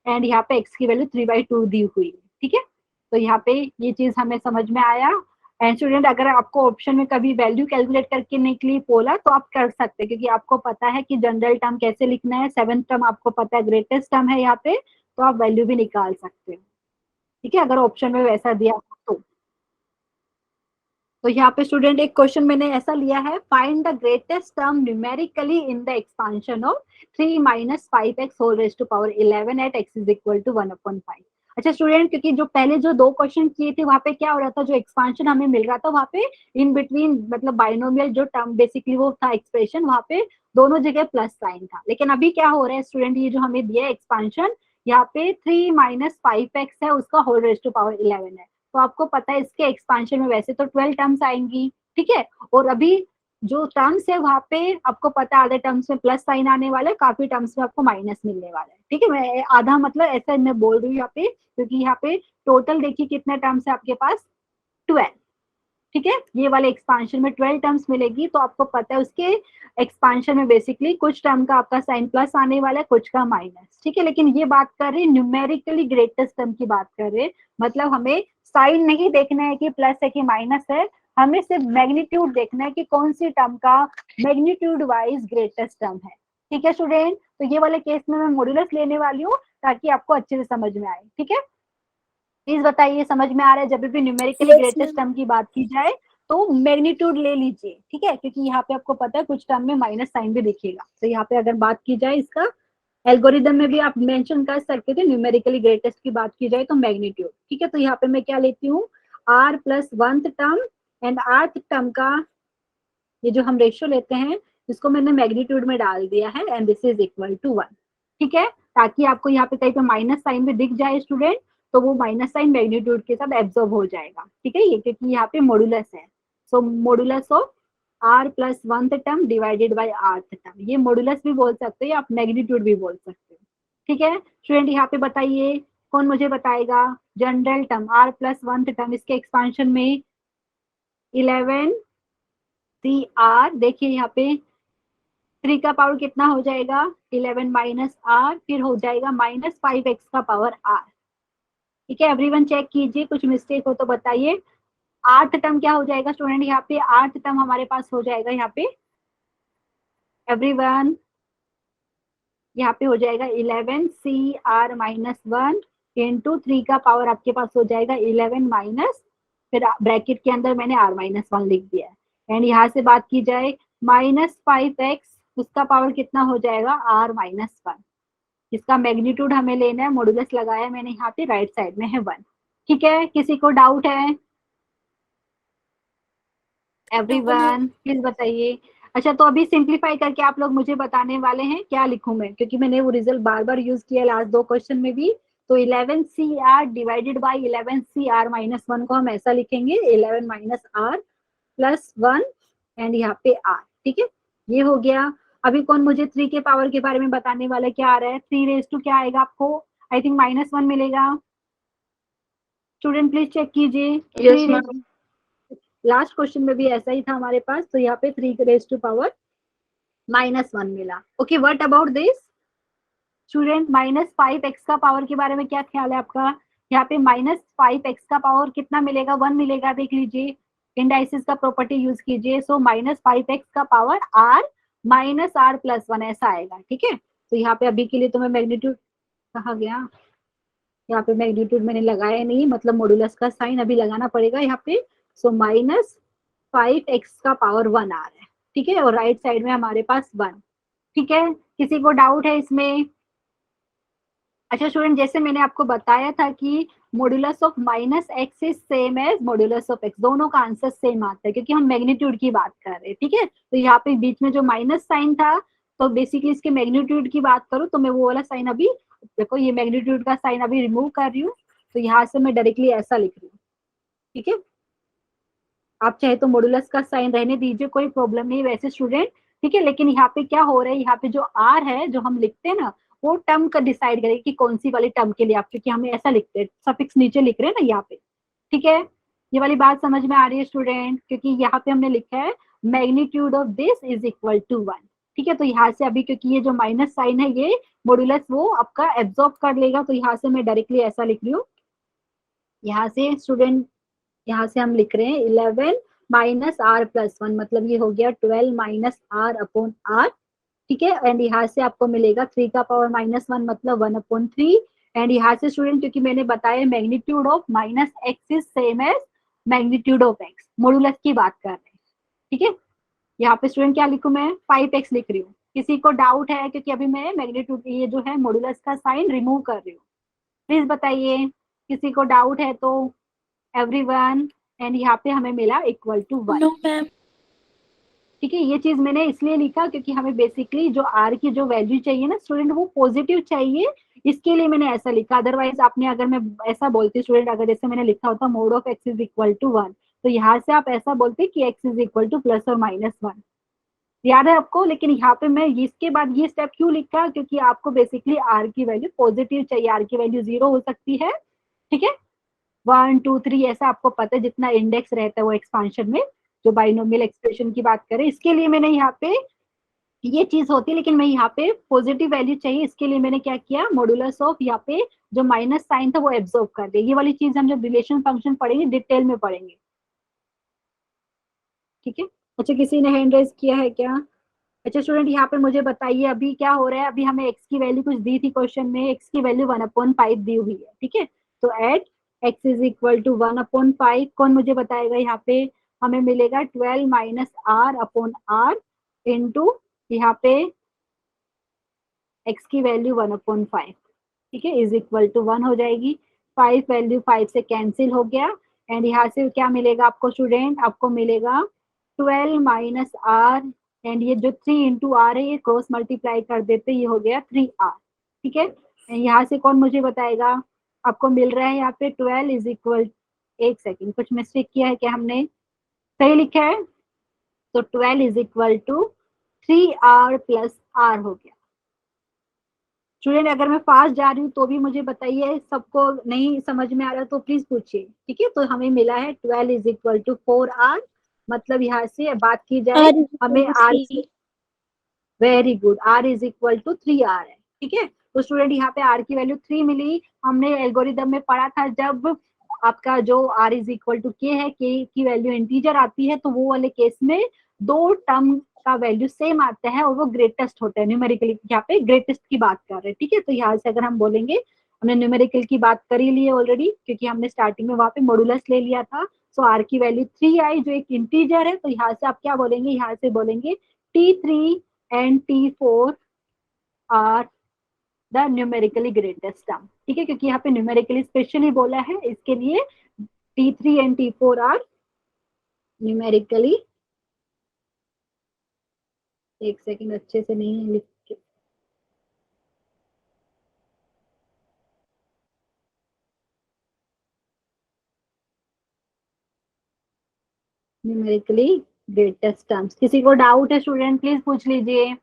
एंड यहाँ पे x की वैल्यू 3/2 दी हुई है। ठीक है, तो यहाँ पे ये चीज हमें समझ में आया। एंड स्टूडेंट, अगर आपको ऑप्शन में कभी वैल्यू कैलकुलेट करके निकली बोला तो आप कर सकते हैं, क्योंकि आपको पता है कि जनरल टर्म कैसे लिखना है, 7th टर्म आपको पता है ग्रेटेस्ट टर्म है यहाँ पे, तो आप वैल्यू भी निकाल सकते हो। ठीक है, अगर ऑप्शन में वैसा दिया हो तो यहाँ पे स्टूडेंट एक क्वेश्चन मैंने ऐसा लिया है, find the greatest term numerically in the expansion of 3 - 5x whole raise to power 11 at x is equal to 1/5। अच्छा स्टूडेंट, क्योंकि जो पहले जो 2 क्वेश्चन किए थे वहां पे क्या हो रहा था, जो एक्सपांशन हमें मिल रहा था वहां पे इन बिटवीन मतलब बाइनोमियल जो टर्म बेसिकली वो था एक्सप्रेशन, वहां पे दोनों जगह प्लस साइन था। लेकिन अभी क्या हो रहा है स्टूडेंट, ये जो हमें दिया एक्सपांशन, यहाँ पे 3 - 5x है, उसका होल रेज़ टू पावर 11 है। तो आपको पता है इसके एक्सपांशन में वैसे तो 12 टर्म्स आएंगी। ठीक है, और अभी जो टर्म्स है वहां पे आपको पता है आधे टर्म्स में प्लस साइन आने वाला है, काफी टर्म्स में आपको माइनस मिलने वाला है। ठीक है, मैं आधा मतलब ऐसा मैं बोल रही हूँ यहाँ पे, क्योंकि यहाँ पे टोटल देखिए कितने टर्म्स है आपके पास, 12। ठीक है, ये वाले एक्सपांशन में 12 टर्म्स मिलेगी, तो आपको पता है उसके एक्सपांशन में बेसिकली कुछ टर्म का आपका साइन प्लस आने वाला है, कुछ का माइनस। ठीक है, लेकिन ये बात कर रहे न्यूमेरिकली ग्रेटेस्ट टर्म की बात कर रहे, मतलब हमें साइन नहीं देखना है कि प्लस है कि माइनस है, हमें सिर्फ मैग्नीट्यूड देखना है कि कौन सी टर्म का मैग्नीट्यूड वाइज ग्रेटेस्ट टर्म है। ठीक है स्टूडेंट, तो ये वाले केस में मैं मॉड्यूलस लेने वाली हूँ ताकि आपको अच्छे से समझ में आए। ठीक है, प्लीज बताइए समझ में आ रहा है, जब भी numerically Yes, greatest ma'am. Term की बात की जाए तो मैग्नीट्यूड ले लीजिए। ठीक है, क्योंकि यहाँ पे आपको पता है कुछ टर्म में माइनस साइन भी दिखेगा, तो यहाँ पे अगर बात की जाए इसका एल्गोरिदम में भी आप मेंशन कर सकते थे, न्यूमेरिकली ग्रेटेस्ट की बात की जाए तो मैग्नीट्यूड। ठीक है, तो यहाँ पे मैं क्या लेती हूँ, r + 1th term and rth term का ये जो हम रेशियो लेते हैं इसको मैंने मैग्नीट्यूड में डाल दिया है, and this is equal to 1। ठीक है, ताकि आपको यहाँ पे कहीं पे माइनस साइन भी दिख जाए स्टूडेंट, तो वो माइनस साइन मैग्नीट्यूड के साथ एब्जॉर्ब हो जाएगा। ठीक है, ये क्योंकि यहाँ पे मॉडुलस है, so modulus of r + 1th term divided by rth term, ये मॉडुलस भी बोल सकते हो या आप मैग्नीट्यूड भी बोल सकते हो। ठीक है स्टूडेंट, यहाँ पे बताइए कौन मुझे बताएगा? General term r plus 1th term, इसके एक्सपांशन में 11 CR, देखिए यहाँ पे 3 का पावर कितना हो जाएगा? 11 माइनस r, फिर हो जाएगा माइनस 5x का पावर r। ठीक है, एवरीवन चेक कीजिए, कुछ मिस्टेक हो तो बताइए। 8th टर्म क्या हो जाएगा स्टूडेंट? यहाँ पे 8th टर्म हमारे पास हो जाएगा यहाँ पे, एवरीवन यहाँ पे हो जाएगा 11 CR माइनस 1 इंटू 3 का पावर आपके पास हो जाएगा 11 माइनस, फिर ब्रैकेट के अंदर मैंने r माइनस 1 लिख दिया है। एंड यहाँ से बात की जाए माइनस 5x, उसका पावर कितना हो जाएगा? r minus 1। इसका मैग्नीट्यूड हमें लेना है, मॉडुलस लगाया मैंने यहाँ पे, राइट साइड में है 1। ठीक है, किसी को डाउट है? एवरीवन प्लीज बताइए। अच्छा, तो अभी सिंप्लीफाई करके आप लोग मुझे बताने वाले हैं क्या लिखूं मैं, क्योंकि मैंने वो रिजल्ट बार बार यूज किया लास्ट 2 क्वेश्चन में भी। तो 11 CR divided by 11 CR minus 1 को हम ऐसा लिखेंगे, 11 माइनस R प्लस 1 एंड यहाँ पे R। ठीक है, ये हो गया। अभी कौन मुझे 3 के पावर के बारे में बताने वाला? क्या आ रहा है? 3 रेज टू क्या आएगा आपको? आई थिंक माइनस 1 मिलेगा। स्टूडेंट प्लीज चेक कीजिए। Yes ma'am. लास्ट क्वेश्चन में भी ऐसा ही था हमारे पास, तो यहाँ पे 3 रेज टू पावर माइनस 1 मिला। Okay, what about this student? Minus 5x का पावर के बारे में क्या ख्याल है आपका? यहाँ पे माइनस 5x का पावर कितना मिलेगा? 1 मिलेगा, देख लीजिए, इंडाइसिस का प्रॉपर्टी यूज कीजिए। सो माइनस 5x का power r minus r plus 1 ऐसा आएगा। ठीक है, तो यहाँ पे अभी के लिए तो मैं मैग्नीट्यूड, कहा गया, यहाँ पे मैग्नीट्यूड मैंने लगाया नहीं, मतलब मॉडुलस का साइन अभी लगाना पड़ेगा यहाँ पे। सो माइनस 5x का पावर 1 आ रहा है। ठीक है, और राइट साइड में हमारे पास 1। ठीक है, किसी को डाउट है इसमें? अच्छा स्टूडेंट, जैसे मैंने आपको बताया था कि modulus of minus x is same as modulus of x, दोनों का आंसर सेम आता है क्योंकि हम मैग्नीट्यूड की बात कर रहे हैं। ठीक है, तो यहाँ पे बीच में जो माइनस साइन था, तो बेसिकली इसके मैग्नीट्यूड की बात करूँ तो मैं वो वाला साइन अभी, देखो ये मैग्नीट्यूड का साइन अभी रिमूव कर रही हूँ, तो यहाँ से मैं डायरेक्टली ऐसा लिख रही हूँ। ठीक है, आप चाहे तो मॉडुलस का साइन रहने दीजिए, कोई प्रॉब्लम नहीं वैसे स्टूडेंट। ठीक है, लेकिन यहाँ पे क्या हो रहा है, यहाँ पे जो आर है जो हम लिखते हैं ना, वो टर्म का डिसाइड करेगी कि कौन सी वाली टर्म के लिए आप, क्योंकि हमें ऐसा लिखते हैं, सफिक्स नीचे लिख रहे हैं ना यहाँ पे। ठीक है, ये वाली बात समझ में आ रही है स्टूडेंट? क्योंकि यहाँ पे हमने लिखा है magnitude of this is equal to 1। ठीक है, तो यहाँ से अभी क्योंकि ये जो माइनस साइन है ये मॉडुलस वो आपका एब्जॉर्ब कर लेगा, तो यहाँ से मैं डायरेक्टली ऐसा लिख रही हूँ। यहाँ से स्टूडेंट, यहाँ से हम लिख रहे हैं 11 माइनस r प्लस 1, मतलब ये हो गया 12 माइनस r अपॉन r। ठीक है, एंड यहाँ से आपको मिलेगा 3 का पावर माइनस 1, मतलब 1 अपॉन 3। एंड यहाँ से स्टूडेंट, क्योंकि मैंने बताया magnitude of minus x is same as magnitude of x, modulus की बात कर रहे हैं। ठीक है, यहाँ पे स्टूडेंट क्या लिखूं मैं? 5x लिख रही हूँ। किसी को डाउट है? क्योंकि अभी मैं मैग्नीट्यूड ये जो है मॉडुलस का साइन रिमूव कर रही हूँ, प्लीज बताइए, किसी को डाउट है तो? एवरीवन, एंड यहाँ पे हमें मिला इक्वल टू 1। No ma'am. ठीक है, ये चीज मैंने इसलिए लिखा क्योंकि हमें बेसिकली जो r की जो वैल्यू चाहिए ना स्टूडेंट, वो पॉजिटिव चाहिए, इसके लिए मैंने ऐसा लिखा। अदरवाइज आपने, अगर मैं ऐसा बोलती स्टूडेंट, अगर जैसे मैंने लिखा होता mod of x is equal to 1, तो यहाँ से आप ऐसा बोलते कि x is equal to plus और माइनस 1, याद है आपको? लेकिन यहाँ पे मैं इसके बाद ये स्टेप क्यों लिखा, क्योंकि आपको बेसिकली r की वैल्यू पॉजिटिव चाहिए, r की वैल्यू 0 हो सकती है। ठीक है, 1 2 3 ऐसा आपको पता है, जितना इंडेक्स रहता है वो एक्सपांशन में, जो बाइनोमियल एक्सप्रेशन की बात करें, इसके लिए मैंने यहाँ पे ये चीज होती है, लेकिन मैं यहाँ पे पॉजिटिव वैल्यू चाहिए, इसके लिए मैंने क्या किया, मॉडुलस ऑफ यहाँ पे जो माइनस साइन था वो एब्जॉर्ब कर दिया। ये वाली चीज हम जब रिलेशन फंक्शन पढ़ेंगे डिटेल में पढ़ेंगे। ठीक है, अच्छा किसी ने हैंड रेज किया है क्या? अच्छा स्टूडेंट, यहाँ पे मुझे बताइए अभी क्या हो रहा है। अभी हमें x की वैल्यू कुछ दी थी क्वेश्चन में, x की वैल्यू 1/5 दी हुई है। ठीक है, तो at x is equal to 1/5, कौन मुझे बताएगा? यहाँ पे हमें मिलेगा 12 minus r upon r into यहाँ पे x की वैल्यू 1/5। ठीक है, इज इक्वल टू 1 हो जाएगी। 5 वैल्यू 5 से कैंसिल हो गया, एंड यहाँ से क्या मिलेगा आपको स्टूडेंट? आपको मिलेगा 12 माइनस r, एंड ये जो 3 इंटू आर है ये क्रॉस मल्टीप्लाई कर देते, ये हो गया 3r। ठीक है, यहाँ से कौन मुझे बताएगा? आपको मिल रहा है यहाँ पे 12 इज इक्वल, एक सेकेंड, कुछ मिस्टेक किया है क्या हमने? सही लिखा है, तो 12 is equal to 3r plus r हो गया। स्टूडेंट अगर मैं फास्ट जा रही हूँ तो भी मुझे बताइए, सबको नहीं समझ में आ रहा तो प्लीज पूछिए, ठीक है। तो हमें मिला है 12 इज इक्वल टू 4R, मतलब यहाँ से बात की जाए R is equal हमें to R, 3. Very good, R is equal to 3R है, ठीक है। तो स्टूडेंट यहाँ पे R की वैल्यू 3 मिली। हमने एल्गोरिदम में पढ़ा था जब आपका जो R is equal to K है, K की वैल्यू इंटीजर आती है, तो वो वाले केस में दो टर्म का वैल्यू सेम आता है और वो ग्रेटेस्ट होता है। न्यूमेरिकली यहाँ पे ग्रेटेस्ट की बात कर रहे हैं, ठीक है। तो यहाँ से अगर हम बोलेंगे, हमने न्यूमेरिकल की बात कर ही ली है ऑलरेडी, क्योंकि हमने स्टार्टिंग में वहां पे मॉडुलस ले लिया था। सो R की वैल्यू 3 आई, जो एक इंटीजर है। तो यहाँ से आप क्या बोलेंगे, यहाँ से बोलेंगे T3 and T4 are the numerically greatest term, ठीक है, क्योंकि यहाँ पे न्यूमेरिकली स्पेशली बोला है, इसके लिए T3 and T4 are numerically, एक सेकंड अच्छे से नहीं लिख के, न्यूमेरिकली ग्रेटेस्ट टर्म्स। किसी को डाउट है स्टूडेंट, प्लीज पूछ लीजिए।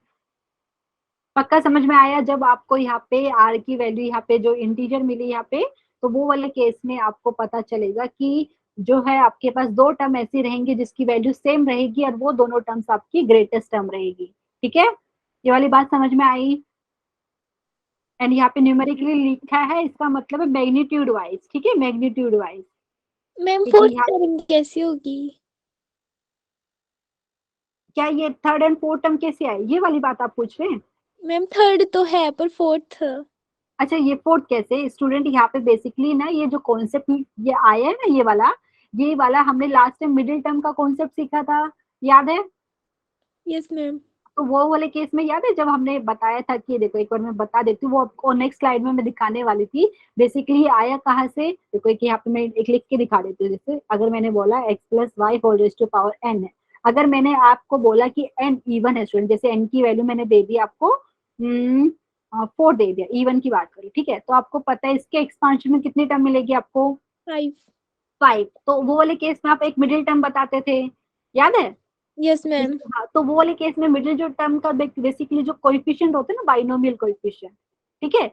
पक्का समझ में आया? जब आपको यहाँ पे आर की वैल्यू, यहाँ पे जो इंटीजर मिली यहाँ पे, तो वो वाले केस में आपको पता चलेगा कि जो है आपके पास दो टर्म ऐसी रहेंगी जिसकी वैल्यू सेम रहेगी और वो दोनों टर्म्स आपकी ग्रेटेस्ट टर्म रहेगी, ठीक है। ये वाली बात समझ में आई? एंड यहाँ पे न्यूमेरिकली लिखा है, इसका मतलब है मैग्नीट्यूड वाइज, ठीक है, मैग्नीट्यूड वाइज, मैम क्योंकि फोर्थ यहाँ टर्म कैसे होगी? क्या ये थर्ड एंड फोर्थ टर्म कैसे आए, ये वाली बात आप पूछ रहे हैं? मैम थर्ड तो है पर फोर्थ? अच्छा, ये फोर्थ कैसे? स्टूडेंट यहाँ पे बेसिकली ना, ये जो कॉन्सेप्ट ये आया है ना, ये वाला हमने लास्ट टाइम मिडिल टर्म का कॉन्सेप्ट सीखा था, याद है? Yes ma'am. तो वो वाले केस में याद है जब हमने बताया था कि देखो, एक बार मैं बता देती हूँ, वो आपको नेक्स्ट स्लाइड में मैं दिखाने वाली थी। बेसिकली आया कहाँ से, देखो एक यहाँ पे मैं एक लिख के दिखा देती हूँ। जैसे अगर मैंने बोला x plus y whole raise to power n है, अगर मैंने आपको बोला कि n इवन है स्टूडेंट, जैसे n की वैल्यू मैंने दे दी आपको 4 दे दिया, इवन की बात करी, ठीक है, तो आपको पता है इसके एक्सपांशन में कितनी टर्म मिलेगी आपको? 5. 5। तो वो वाले केस में आप एक मिडिल टर्म बताते थे, याद है? Yes ma'am. हाँ, तो वो वाले केस में मिडिल जो टर्म का बेसिकली जो कोएफिशिएंट होते हैं ना, बाइनोमियल कोएफिशिएंट, ठीक है।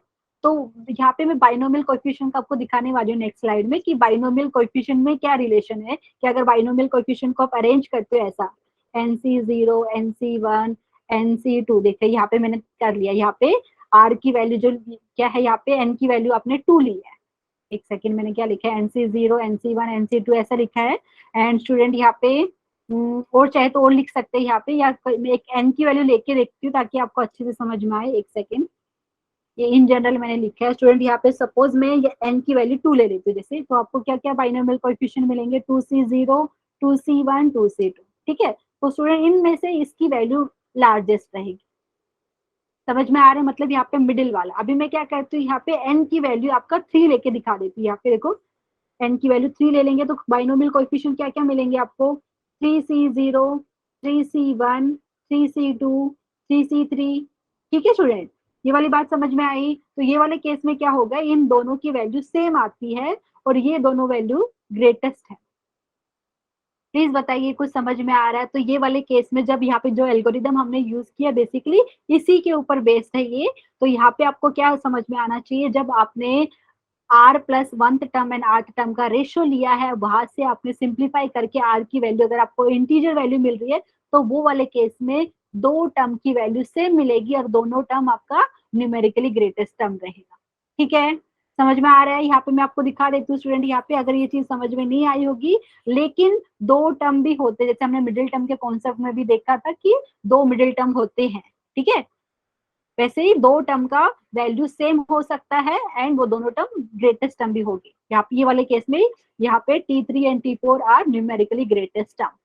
तो यहाँ पे मैं बाइनोमियल कोएफिशिएंट आपको दिखाने वाली हूँ नेक्स्ट स्लाइड में, कि बाइनोमियल कोएफिशिएंट में क्या रिलेशन है, कि अगर बाइनोमियल कोएफिशिएंट को आप अरेंज करते हो ऐसा, NC0 NC1 NC2, देखिए यहाँ पे मैंने कर लिया, यहाँ पे R की वैल्यू जो क्या है, यहाँ पे N की वैल्यू आपने 2 ली है। एक सेकंड, मैंने क्या लिखा है, NC0 NC1 NC2 ऐसा लिखा है। एंड स्टूडेंट यहाँ पे और चाहे तो और लिख सकते हैं यहाँ पे, या एक एन की वैल्यू लेके देखती हूँ ताकि आपको अच्छे से समझ में आए। एक सेकंड, ये इन जनरल मैंने लिखा है स्टूडेंट, यहाँ पे सपोज मैं ये एन की वैल्यू 2 ले लेती हूँ जैसे, तो आपको क्या क्या बाइनोमियल कोएफिशिएंट मिलेंगे, 2C0 2C1 2C2, ठीक है। तो स्टूडेंट इनमें से इसकी वैल्यू लार्जेस्ट रहेगी, समझ में आ रहा है? मतलब यहाँ पे मिडिल वाला। अभी मैं क्या करती हूँ, यहाँ पे एन की वैल्यू आपका 3 लेके दिखा देती हूँ। यहाँ पे देखो, एन की वैल्यू 3 ले लेंगे तो बाइनोमियल कोएफिशिएंट क्या क्या मिलेंगे आपको, 3C0 3C1 3C2 3C3, ठीक है स्टूडेंट। ये वाली बात समझ में आई? तो ये वाले केस में क्या होगा, इन दोनों की वैल्यू सेम आती है और ये दोनों वैल्यू ग्रेटेस्ट है। प्लीज बताइए कुछ समझ में आ रहा है? तो ये वाले केस में जब यहाँ पे जो एल्गोरिदम हमने यूज किया बेसिकली इसी के ऊपर बेस्ड है ये। तो यहाँ पे आपको क्या समझ में आना चाहिए, जब आपने r plus one term and rth term का रेशियो लिया है, वहां से आपने सिंप्लीफाई करके आर की वैल्यू अगर आपको इंटीजर वैल्यू मिल रही है, तो वो वाले केस में दो टर्म की वैल्यू सेम मिलेगी और दोनों टर्म आपका न्यूमेरिकली ग्रेटेस्ट टर्म रहेगा, ठीक है। समझ में आ रहा है? यहाँ पे मैं आपको दिखा देती हूँ स्टूडेंट, यहाँ पे अगर ये चीज समझ में नहीं आई होगी, लेकिन दो टर्म भी होते, जैसे हमने मिडिल टर्म के कॉन्सेप्ट में भी देखा था कि दो मिडिल टर्म होते हैं, ठीक है। वैसे ही दो टर्म का वैल्यू सेम हो सकता है एंड वो दोनों टर्म ग्रेटेस्ट टर्म भी होगी। यहाँ पे ये वाले केस में यहाँ पे T3 and T4 are numerically greatest term.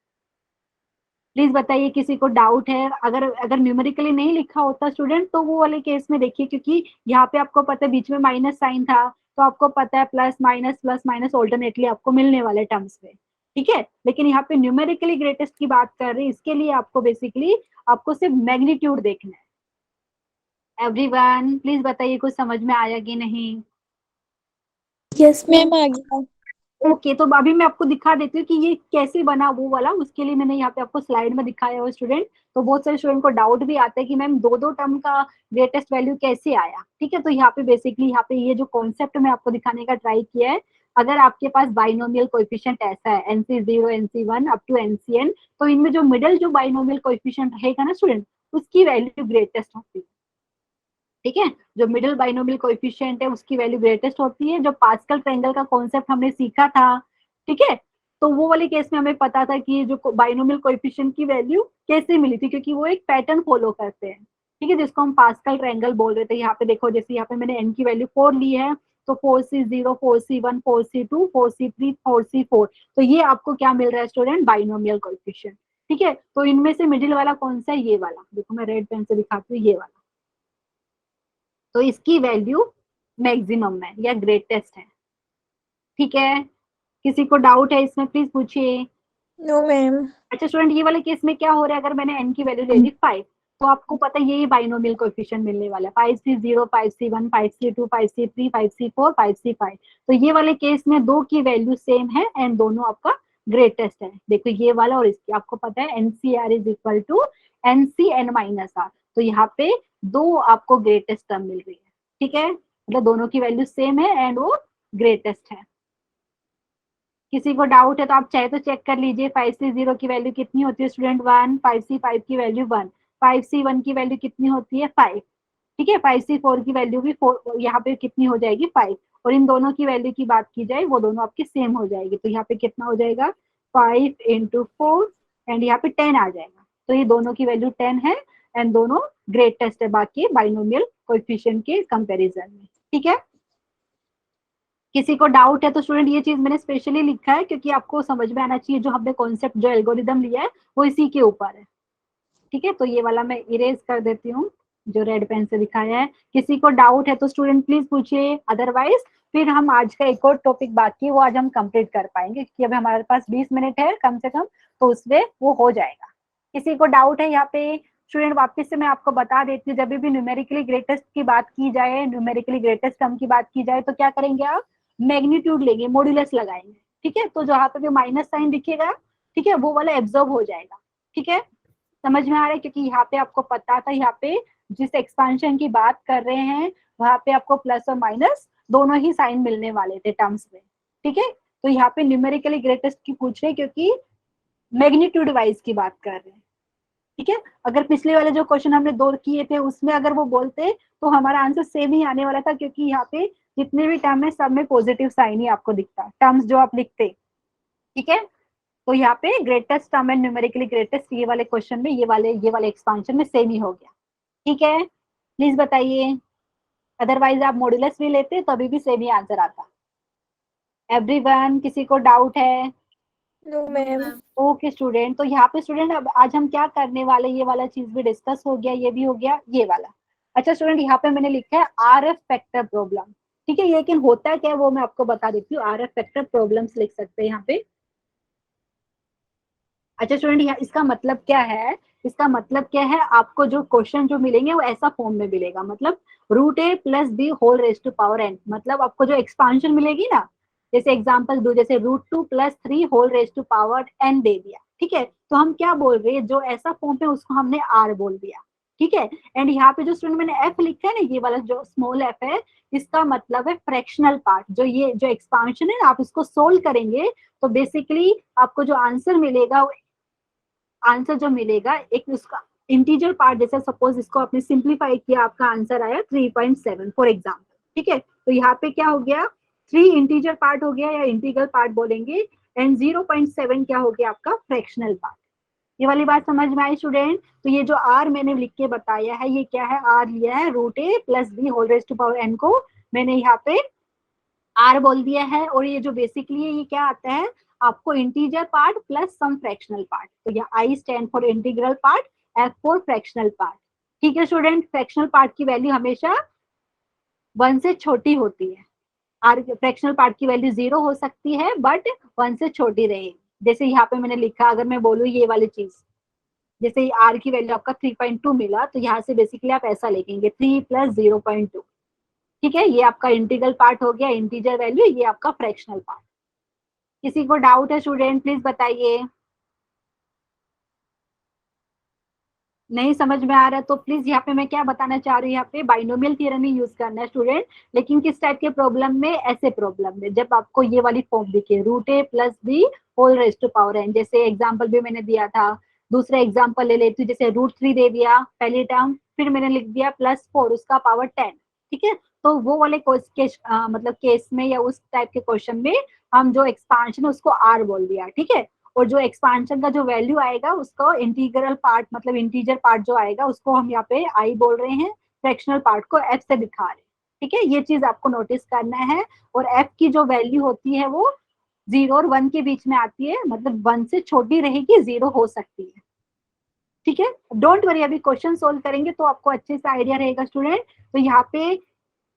Please बताइए किसी को डाउट है? अगर अगर न्यूमेरिकली नहीं लिखा होता स्टूडेंट तो वो वाले केस में देखिए, क्योंकि यहाँ पे आपको पता है बीच में माइनस साइन था, तो आपको पता है प्लस माइनस ऑल्टरनेटली आपको मिलने वाले टर्म्स में, ठीक है। लेकिन यहाँ पे न्यूमेरिकली ग्रेटेस्ट की बात कर रहे हैं, इसके लिए आपको बेसिकली आपको सिर्फ मैग्नीट्यूड देखना है। एवरीवन प्लीज बताइए कुछ समझ में आया कि नहीं? यस मैम आ गया। ओके, तो अभी मैं आपको दिखा देती हूँ कि ये कैसे बना वो वाला, उसके लिए मैंने यहाँ पे आपको स्लाइड में दिखाया हुआ स्टूडेंट। तो बहुत सारे स्टूडेंट को डाउट भी आता है कि मैम दो दो टर्म का ग्रेटेस्ट वैल्यू कैसे आया, ठीक है। तो यहाँ पे बेसिकली यहाँ पे ये जो कॉन्सेप्ट मैं आपको दिखाने का ट्राई किया है, अगर आपके पास बाइनोमियल कोएफिशिएंट ऐसा है NC0 NC1 up to NCN, तो इनमें जो मिडिल जो बाइनोमियल कोएफिशिएंट रहेगा ना स्टूडेंट, उसकी वैल्यू ग्रेटेस्ट होती है, ठीक है। जो मिडिल बाइनोमियल कोएफिशिएंट है उसकी वैल्यू ग्रेटेस्ट होती है। जो पास्कल ट्रायंगल का कॉन्सेप्ट हमने सीखा था, ठीक है, तो वो वाले केस में हमें पता था कि जो बाइनोमियल कोएफिशिएंट की वैल्यू कैसे मिली थी, क्योंकि वो एक पैटर्न फॉलो करते हैं, ठीक है, जिसको हम पास्कल ट्रायंगल बोल रहे थे। यहाँ पे देखो, जैसे यहाँ पे मैंने n की वैल्यू 4 ली है, तो 4C0 4C1 4C2 4C3 4C4, तो ये आपको क्या मिल रहा है स्टूडेंट, बाइनोमियल कोएफिशिएंट, ठीक है। तो इनमें से मिडिल वाला कौन सा है, ये वाला, देखो मैं रेड पेन से दिखाती हूँ, ये वाला। तो इसकी वैल्यू मैक्सिमम है या ग्रेटेस्ट है, ठीक है। किसी को डाउट है इसमें, प्लीज पूछिए। No ma'am. अच्छा स्टूडेंट, ये वाले केस में क्या हो रहा है, अगर मैंने n की वैल्यू ले ली 5, तो आपको पता है यही बाइनोमियल कोएफिशिएंट मिलने वाला है, 5C0 5C1 5C2 5C3 5C4 5C5। तो ये वाले केस में दो की वैल्यू सेम है एंड दोनों आपका ग्रेटेस्ट है। देखो ये वाला और इसकी, आपको पता है NCR is equal to NCN-R, तो यहाँ पे दो आपको ग्रेटेस्ट टर्म मिल रही है, ठीक है, मतलब दोनों की वैल्यू सेम है एंड वो ग्रेटेस्ट है। किसी को डाउट है तो आप चाहे तो चेक कर लीजिए, 5C0 की वैल्यू कितनी होती है स्टूडेंट 1, 5C5 की वैल्यू 1, 5C1 की वैल्यू कितनी होती है 5, ठीक है, 5C4 की वैल्यू भी 4, यहाँ पे कितनी हो जाएगी 5, और इन दोनों की वैल्यू की बात की जाए वो दोनों आपकी सेम हो जाएगी, तो यहाँ पे कितना हो जाएगा 5 × 4 एंड यहाँ पे 10 आ जाएगा, तो ये दोनों की वैल्यू 10 है एंड दोनों ग्रेटेस्ट है बाकी बाइनोमियल कोएफिशिएंट के कंपैरिजन में, ठीक है। किसी को डाउट है तो स्टूडेंट ये चीज मैंने स्पेशली लिखा है क्योंकि आपको समझ में आना चाहिए, जो हमने कॉन्सेप्ट जो एल्गोरिदम लिया है वो इसी के ऊपर है, ठीक है। तो ये वाला मैं इरेज कर देती हूँ जो रेड पेन से दिखाया है। किसी को डाउट है तो स्टूडेंट प्लीज पूछिए, अदरवाइज फिर हम आज का एक और टॉपिक बाकी है वो आज हम कंप्लीट कर पाएंगे, क्योंकि अभी हमारे पास 20 मिनट है कम से कम, तो उसमें वो हो जाएगा। किसी को डाउट है यहाँ पे स्टूडेंट, वापस से मैं आपको बता देती हूँ, जब भी न्यूमेरिकली ग्रेटेस्ट की बात की जाए, न्यूमेरिकली ग्रेटेस्ट टर्म की बात की जाए, तो क्या करेंगे आप, मैग्नीट्यूड लेंगे, मॉड्यूलस लगाएंगे, ठीक है। तो जहाँ पे भी माइनस साइन दिखेगा, ठीक है, वो वाला एब्जॉर्ब हो जाएगा, ठीक है। समझ में आ रहा है, क्योंकि यहाँ पे आपको पता था, यहाँ पे जिस एक्सपेंशन की बात कर रहे हैं वहां पे आपको प्लस और माइनस दोनों ही साइन मिलने वाले थे टर्म्स में, ठीक है। तो यहाँ पे न्यूमेरिकली ग्रेटेस्ट की पूछ रहे क्योंकि मैग्नीट्यूड वाइज की बात कर रहे हैं, ठीक है। अगर पिछले वाले जो क्वेश्चन हमने दो किए थे उसमें अगर वो बोलते तो हमारा आंसर सेम ही आने वाला था, क्योंकि यहाँ पे जितने भी टर्म है सब में पॉजिटिव साइन ही आपको दिखता है, टर्म्स जो आप लिखते, ठीक है। तो यहाँ पे greatest term and numerically greatest ये वाले क्वेश्चन में ये वाले एक्सपांशन में सेम ही हो गया, ठीक है। प्लीज बताइए, अदरवाइज आप मॉड्यूलस भी लेते तो अभी भी सेम ही आंसर आता। एवरीवन, किसी को डाउट है? No ma'am. ओके स्टूडेंट, तो यहाँ पे स्टूडेंट अब आज हम क्या करने वाले, ये वाला चीज भी डिस्कस हो गया, ये भी हो गया, ये वाला। अच्छा स्टूडेंट, यहाँ पे मैंने लिखा है RF फैक्टर प्रॉब्लम, ठीक है। लेकिन होता क्या है वो मैं आपको बता देती हूँ, RF फैक्टर प्रॉब्लम्स लिख सकते हैं यहाँ पे। अच्छा स्टूडेंट, यहाँ इसका मतलब क्या है, इसका मतलब क्या है, आपको जो क्वेश्चन जो मिलेंगे वो ऐसा फॉर्म में मिलेगा, मतलब √a + b whole raise to power n, मतलब आपको जो एक्सपांशन मिलेगी ना, जैसे एग्जांपल दो, जैसे √2 + 3 whole raise to power n दे दिया, ठीक है। तो हम क्या बोल रहे हैं, जो ऐसा फॉर्म है उसको हमने r बोल दिया, ठीक है। एंड यहाँ पे जो स्टूडेंट मैंने f लिखा है ना, ये वाला जो स्मॉल f है, इसका मतलब है फ्रैक्शनल पार्ट, जो ये जो एक्सपांशन है ना, आप इसको सोल्व करेंगे तो बेसिकली आपको जो आंसर मिलेगा, आंसर जो मिलेगा एक उसका इंटीजर पार्ट, जैसे सपोज इसको आपने सिंप्लीफाई किया, आपका आंसर आया 3.7 फॉर एग्जाम्पल, ठीक है। तो यहाँ पे क्या हो गया, 3 इंटीजर पार्ट हो गया या इंटीग्रल पार्ट बोलेंगे, एंड 0.7 क्या हो गया आपका फ्रैक्शनल पार्ट। ये वाली बात समझ में आई स्टूडेंट? तो ये जो आर मैंने लिख के बताया है, ये क्या है, आर लिया है √a + b whole raise to power n को मैंने यहाँ पे आर बोल दिया है, और ये जो बेसिकली है ये क्या आता है आपको, इंटीजर पार्ट प्लस सम फ्रैक्शनल पार्ट, तो ये I stand for integral part, F for fractional part, ठीक है स्टूडेंट। फ्रैक्शनल पार्ट की वैल्यू हमेशा 1 से छोटी होती है, आर फ्रैक्शनल पार्ट की वैल्यू 0 हो सकती है बट 1 से छोटी रहेगी। जैसे यहाँ पे मैंने लिखा, अगर मैं बोलूँ ये वाली चीज, जैसे आर की वैल्यू आपका 3.2 मिला, तो यहाँ से बेसिकली आप ऐसा लिखेंगे 3 + 0.2, ठीक है। ये आपका इंटीग्रल पार्ट हो गया, इंटीजर वैल्यू, ये आपका फ्रैक्शनल पार्ट, किसी को डाउट है स्टूडेंट प्लीज बताइए, नहीं समझ में आ रहा है तो प्लीज यहाँ पे मैं क्या बताना चाह रही हूँ, यहाँ पे बाइनोमियल थ्योरम ही यूज करना है स्टूडेंट, लेकिन किस टाइप के प्रॉब्लम में, ऐसे प्रॉब्लम में जब आपको ये वाली फॉर्म दिखे root a plus b whole raise to power n, जैसे एग्जाम्पल भी मैंने दिया था। दूसरा एग्जाम्पल ले लेती हूँ, जैसे √3 दे दिया पहली टर्म, फिर मैंने लिख दिया +4 उसका पावर 10, ठीक है। तो वो वाले मतलब केस में या उस टाइप के क्वेश्चन में हम जो एक्सपांशन है उसको आर बोल दिया, ठीक है। और जो एक्सपांशन का जो वैल्यू आएगा उसको इंटीग्रल पार्ट मतलब इंटीजर पार्ट जो आएगा उसको हम यहाँ पे आई बोल रहे हैं, फ्रैक्शनल पार्ट को एफ से दिखा रहे हैं, ठीक है। ये चीज आपको नोटिस करना है। और एफ की जो वैल्यू होती है वो 0 और 1 के बीच में आती है, मतलब 1 से छोटी रहेगी, 0 हो सकती है, ठीक है। डोंट वरी, अभी क्वेश्चन सोल्व करेंगे तो आपको अच्छे से आइडिया रहेगा स्टूडेंट। तो यहाँ पे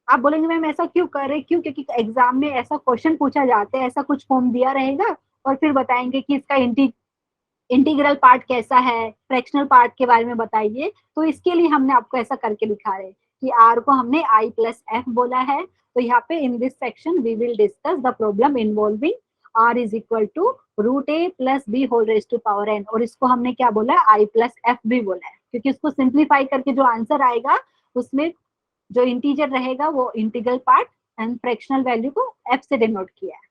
आप बोलेंगे मैम ऐसा क्यों कर रहे, क्यों, क्योंकि एग्जाम में ऐसा क्वेश्चन पूछा जाता है, ऐसा कुछ फॉर्म दिया रहेगा और फिर बताएंगे कि इसका इंटीग्रल पार्ट कैसा है, फ्रैक्शनल पार्ट के बारे में बताइए। तो इसके लिए हमने आपको ऐसा करके लिखा है कि आर को हमने आई प्लस एफ बोला है। तो यहाँ पे in this section we will discuss the problem involving r is equal to √a plus b whole raise to power n, और इसको हमने क्या बोला है, आई प्लस एफ भी बोला है, क्योंकि इसको सिंप्लीफाई करके जो आंसर आएगा उसमें जो इंटीजर रहेगा वो integral part and fractional value को एफ से डिनोट किया है,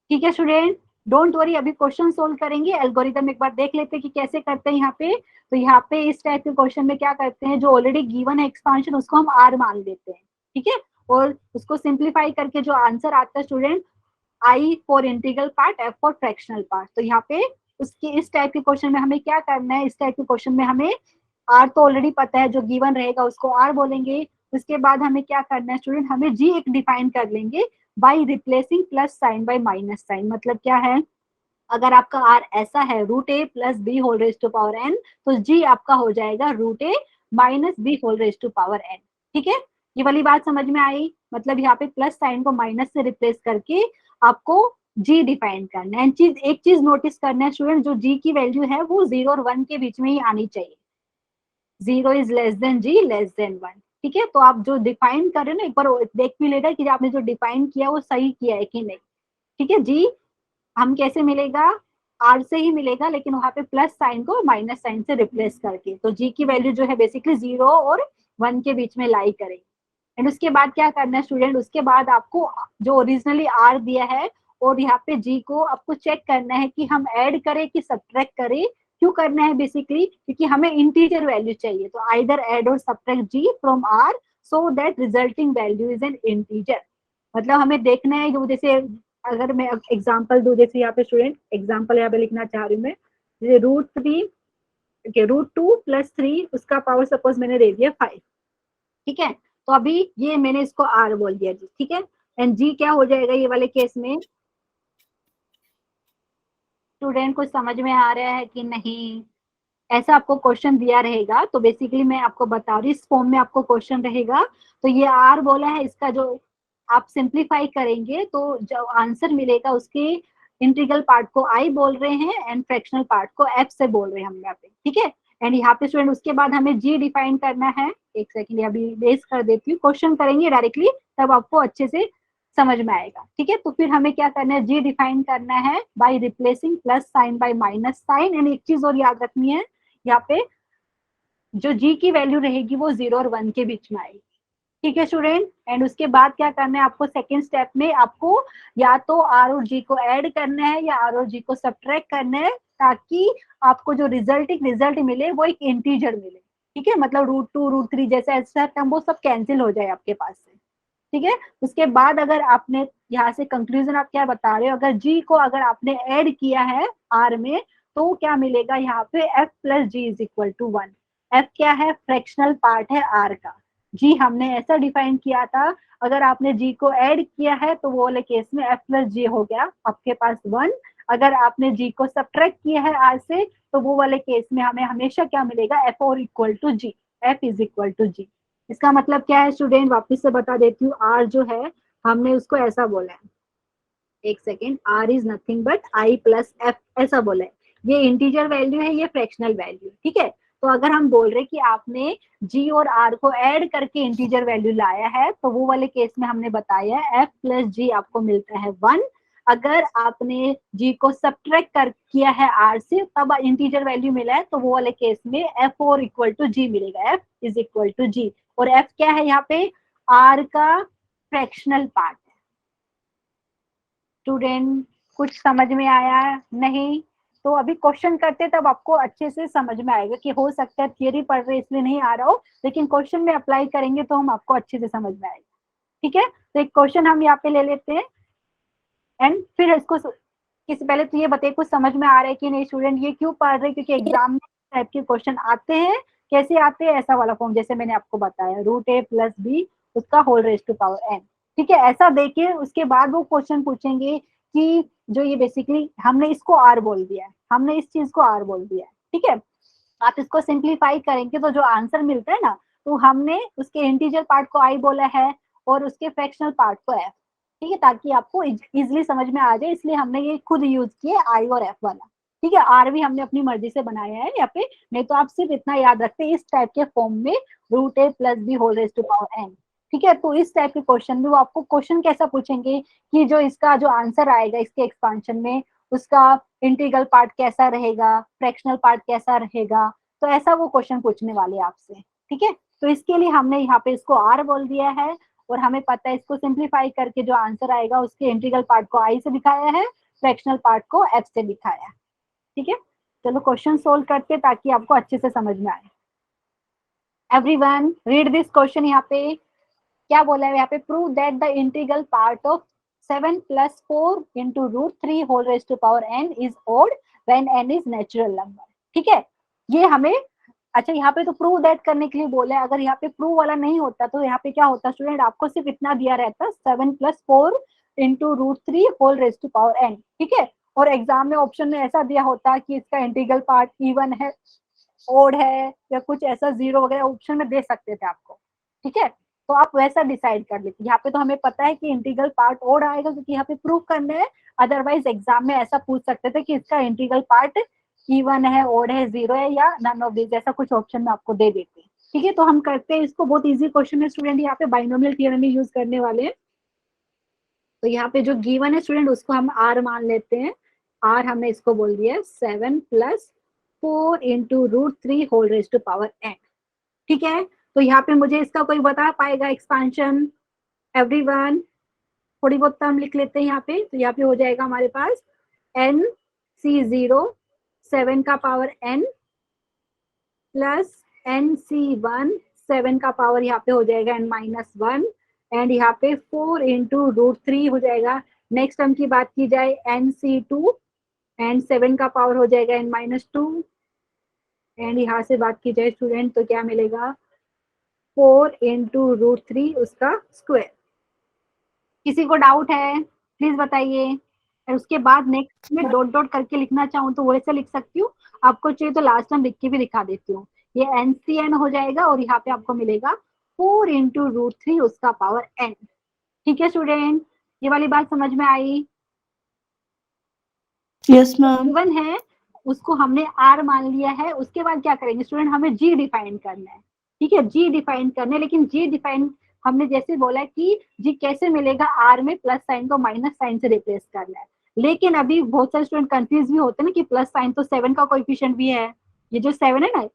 ठीक है स्टूडेंट। डोंट वरी, अभी क्वेश्चन सोल्व करेंगे, एल्गोरिदम एक बार देख लेते हैं कि कैसे करते हैं यहाँ पे। तो यहाँ पे इस टाइप के क्वेश्चन में क्या करते हैं, जो ऑलरेडी गिवन है एक्सपांशन उसको हम आर मान लेते हैं, ठीक है। और उसको सिंप्लीफाई करके जो आंसर आता है student, I for integral part, F for fractional part. तो यहाँ पे उसकी इस टाइप के क्वेश्चन में हमें क्या करना है, इस टाइप के क्वेश्चन में हमें आर तो ऑलरेडी पता है, जो गिवन रहेगा उसको आर बोलेंगे। उसके बाद हमें क्या करना है स्टूडेंट, हमें जी एक डिफाइन कर लेंगे by replacing plus sign by minus sign. मतलब क्या है, अगर आपका आर ऐसा है √a plus b whole raise to power n, तो जी आपका हो जाएगा √a minus b whole raise to power n, ठीक है। ये वाली बात समझ में आई, मतलब यहाँ पे प्लस साइन को माइनस से रिप्लेस करके आपको जी डिफाइन करना है। एक चीज नोटिस करना है स्टूडेंट, जो जी की वैल्यू है वो 0 और 1 के बीच में ही आनी चाहिए। 0 is less than g less than 1, ठीक है। तो आप जो डिफाइन कर रहे हो ना, एक बार देख भी लेना कि आपने जो डिफाइन किया वो सही किया है कि नहीं, ठीक है। जी हम कैसे मिलेगा, आर से ही मिलेगा, लेकिन वहां पे प्लस साइन को माइनस साइन से रिप्लेस करके। तो जी की वैल्यू जो है बेसिकली 0 और 1 के बीच में लाई करेगी। एंड उसके बाद क्या करना है स्टूडेंट, उसके बाद आपको जो ओरिजिनली आर दिया है और यहाँ पे जी को आपको चेक करना है कि हम ऐड करें कि सब्ट्रैक्ट करें। क्यों करना है, बेसिकली क्योंकि हमें इंटीजर वैल्यू चाहिए। तो आइदर ऐड और subtract g from r so that resulting value is an integer. मतलब हमें देखना है, जो जैसे अगर मैं एग्जांपल दूं, जैसे यहाँ पे स्टूडेंट एग्जांपल यहाँ पे लिखना चाह रही हूँ मैं, जैसे √3 √2 प्लस 3 उसका पावर सपोज मैंने दे दिया 5, ठीक है। तो अभी ये मैंने इसको आर बोल दिया जी, ठीक है। एंड जी क्या हो जाएगा ये वाले केस में, स्टूडेंट को समझ में आ रहा है कि नहीं, ऐसा आपको क्वेश्चन दिया रहेगा। तो बेसिकली मैं आपको बता रही हूँ, इस फॉर्म में आपको क्वेश्चन रहेगा। तो ये आर बोला है, इसका जो आप सिंप्लीफाई करेंगे तो जो आंसर मिलेगा उसके इंटीग्रल पार्ट को आई बोल रहे हैं एंड फ्रैक्शनल पार्ट को एफ से बोल रहे हैं हम यहाँ पे, ठीक है। एंड यहाँ पे स्टूडेंट उसके बाद हमें जी डिफाइन करना है। एक सेकंड अभी बेस कर देती हूँ, क्वेश्चन करेंगे डायरेक्टली तब आपको अच्छे से समझ में आएगा, ठीक है। तो फिर हमें क्या करना है, जी डिफाइन करना है by replacing plus sign by minus sign. And एक चीज और याद रखनी है, यहाँ पे जो जी की वैल्यू रहेगी वो 0 और 1 के बीच में आएगी, ठीक है स्टूडेंट। एंड उसके बाद क्या करना है आपको, सेकेंड स्टेप में आपको या तो आर और जी को ऐड करना है या आर और जी को सब्ट्रैक्ट करना है, ताकि आपको जो रिजल्ट मिले वो एक इंटीजर मिले, ठीक है। मतलब √2 √3 जैसा ऐसा टर्म वो सब कैंसिल हो जाए आपके पास से, ठीक है। उसके बाद अगर आपने यहाँ से कंक्लूजन आप क्या बता रहे हो, अगर जी को अगर आपने ऐड किया है आर में तो क्या मिलेगा यहाँ पे, f plus ji is equal to 1। F क्या है, फ्रैक्शनल पार्ट है आर का। जी हमने ऐसा डिफाइन किया था, अगर आपने जी को ऐड किया है तो वो वाले केस में एफ प्लस जी हो गया आपके पास 1। अगर आपने जी को सब्ट्रैक्ट किया है आर से तो वो वाले केस में हमें हमेशा क्या मिलेगा, एफ और equal to g, f is equal to g. इसका मतलब क्या है स्टूडेंट, वापस से बता देती हूँ, आर जो है हमने उसको ऐसा बोला है, एक second, r is nothing but i plus f ऐसा बोला है। ये इंटीजर वैल्यू है, ये फ्रैक्शनल वैल्यू, ठीक है। तो अगर हम बोल रहे कि आपने जी और आर को ऐड करके इंटीजर वैल्यू लाया है तो वो वाले केस में हमने बताया एफ प्लस जी आपको मिलता है 1। अगर आपने g को सब्ट्रैक्ट कर किया है r से तब इंटीजर वैल्यू मिला है, तो वो वाले केस में f4 इक्वल टू g मिलेगा, f is equal to g। और f क्या है यहाँ पे, r का फ्रैक्शनल पार्ट है। स्टूडेंट कुछ समझ में आया नहीं? तो अभी क्वेश्चन करते तब आपको अच्छे से समझ में आएगा कि हो सकता है थियरी पढ़ रहे इसलिए नहीं आ रहा हो, लेकिन क्वेश्चन में अप्लाई करेंगे तो हम आपको अच्छे से समझ में आएगा। ठीक है, तो एक क्वेश्चन हम यहाँ पे ले लेते हैं एंड फिर इसको किसी पहले तो ये बताइए कुछ समझ में आ रहा है कि नहीं स्टूडेंट, ये क्यों पढ़ रहे, क्योंकि एग्जाम में टाइप के क्वेश्चन आते हैं। कैसे आते हैं, ऐसा वाला फॉर्म जैसे मैंने आपको बताया, रूट ए प्लस बी उसका whole raise to power n. ठीक है, ऐसा देखिए उसके बाद वो क्वेश्चन पूछेंगे कि जो ये बेसिकली हमने इसको आर बोल दिया है, हमने इस चीज को आर बोल दिया है। ठीक है, आप इसको सिंप्लीफाई करेंगे तो जो आंसर मिलता है ना, तो हमने उसके इंटीजर पार्ट को आई बोला है और उसके फ्रैक्शनल पार्ट को एफ। ठीक है, ताकि आपको इजिली समझ में आ जाए, इसलिए हमने ये खुद यूज किया आई और एफ वाला। ठीक है, आर भी हमने अपनी मर्जी से बनाया है यहाँ पे, नहीं तो आप सिर्फ इतना याद रखते हैं इस टाइप के फॉर्म में root a plus b whole raise to power n. ठीक है, तो इस टाइप के क्वेश्चन में वो आपको क्वेश्चन कैसा पूछेंगे कि जो इसका जो आंसर आएगा इसके एक्सपांशन में, उसका इंटीग्रल पार्ट कैसा रहेगा, फ्रैक्शनल पार्ट कैसा रहेगा, तो ऐसा वो क्वेश्चन पूछने वाले आपसे। ठीक है, तो इसके लिए हमने यहाँ पे इसको आर बोल दिया है और हमें पता है इसको सिंप्लीफाई करके जो आंसर आएगा उसके इंटीग्रल पार्ट को आई से दिखाया है, फ्रैक्शनल पार्ट को एफ से दिखाया है। ठीक है, चलो क्वेश्चन सोल्व करते ताकि आपको अच्छे से समझ में आए। Everyone read this question. यहाँ पे क्या बोला है, यहाँ पे prove that the integral part of 7 plus 4 into root 3 whole raise to power n is odd when n is natural number. ठीक है, ये हमें अच्छा यहाँ पे तो प्रूव दैट करने के लिए बोला है। अगर यहाँ पे प्रूव वाला नहीं होता तो यहाँ पे क्या होता स्टूडेंट, आपको सिर्फ इतना दिया रहता 7 plus 4 into root 3 whole raise to power n। ठीक है, और एग्जाम में ऑप्शन में ऐसा दिया होता कि इसका इंटीग्रल पार्ट इवन है, ओड है, या कुछ ऐसा जीरो वगैरह ऑप्शन में दे सकते थे आपको। ठीक है, तो आप वैसा डिसाइड कर लेते। यहाँ पे तो हमें पता है कि इंटीग्रल पार्ट ओड आएगा क्योंकि यहाँ पे प्रूव करना है, अदरवाइज एग्जाम में ऐसा पूछ सकते थे कि इसका इंटीग्रल पार्ट इवन है, ओड है, जीरो है, या नन ऑफ दिस, ऐसा कुछ ऑप्शन में आपको दे देते हैं। ठीक है, तो हम करते हैं इसको, बहुत इजी क्वेश्चन है स्टूडेंट, यहाँ पे बाइनोमियल थ्योरम यूज करने वाले हैं। तो यहाँ पे जो गिवन है स्टूडेंट उसको हम आर मान लेते हैं। आर हमने इसको बोल दिया 7 plus 4 into root 3 whole raise to power n. ठीक है, तो यहाँ पे मुझे इसका कोई बता पाएगा एक्सपांशन? एवरीवन थोड़ी बहुत तो हम लिख लेते हैं यहाँ पे। तो यहाँ पे हो जाएगा हमारे पास एन सी 0 7 का power n plus n c 1 7 का पावर यहाँ पे हो जाएगा एन माइनस 1 एंड यहाँ पे 4 इंटू रूट 3 हो जाएगा। नेक्स्ट टर्म की बात की जाए एन सी 2 एंड 7 का पावर हो जाएगा एन माइनस 2 एंड यहाँ से बात की जाए स्टूडेंट तो क्या मिलेगा 4 इंटू रूट 3 उसका स्क्वायर। किसी को डाउट है प्लीज बताइए। और उसके बाद नेक्स्ट में डॉट डॉट करके लिखना चाहूँ तो वैसे लिख सकती हूँ, आपको चाहिए तो लास्ट टाइम लिख के भी दिखा देती हूँ। ये एनसीएन हो जाएगा और यहाँ पे आपको मिलेगा 4 इंटू रूट 3 उसका पावर एन। ठीक है स्टूडेंट, ये वाली बात समझ में आई? Yes ma'am. गिवन है उसको हमने आर मान लिया है। उसके बाद क्या करेंगे स्टूडेंट, हमें जी डिफाइन करना है। ठीक है, जी डिफाइन करना है, लेकिन जी डिफाइन हमने जैसे बोला कि जी कैसे मिलेगा, आर में प्लस साइन को माइनस साइन से रिप्लेस करना है। लेकिन अभी बहुत सारे स्टूडेंट कंफ्यूज भी होते हैं ना कि प्लस साइन तो 7 का कोएफिशिएंट भी है, ये जो 7 है ना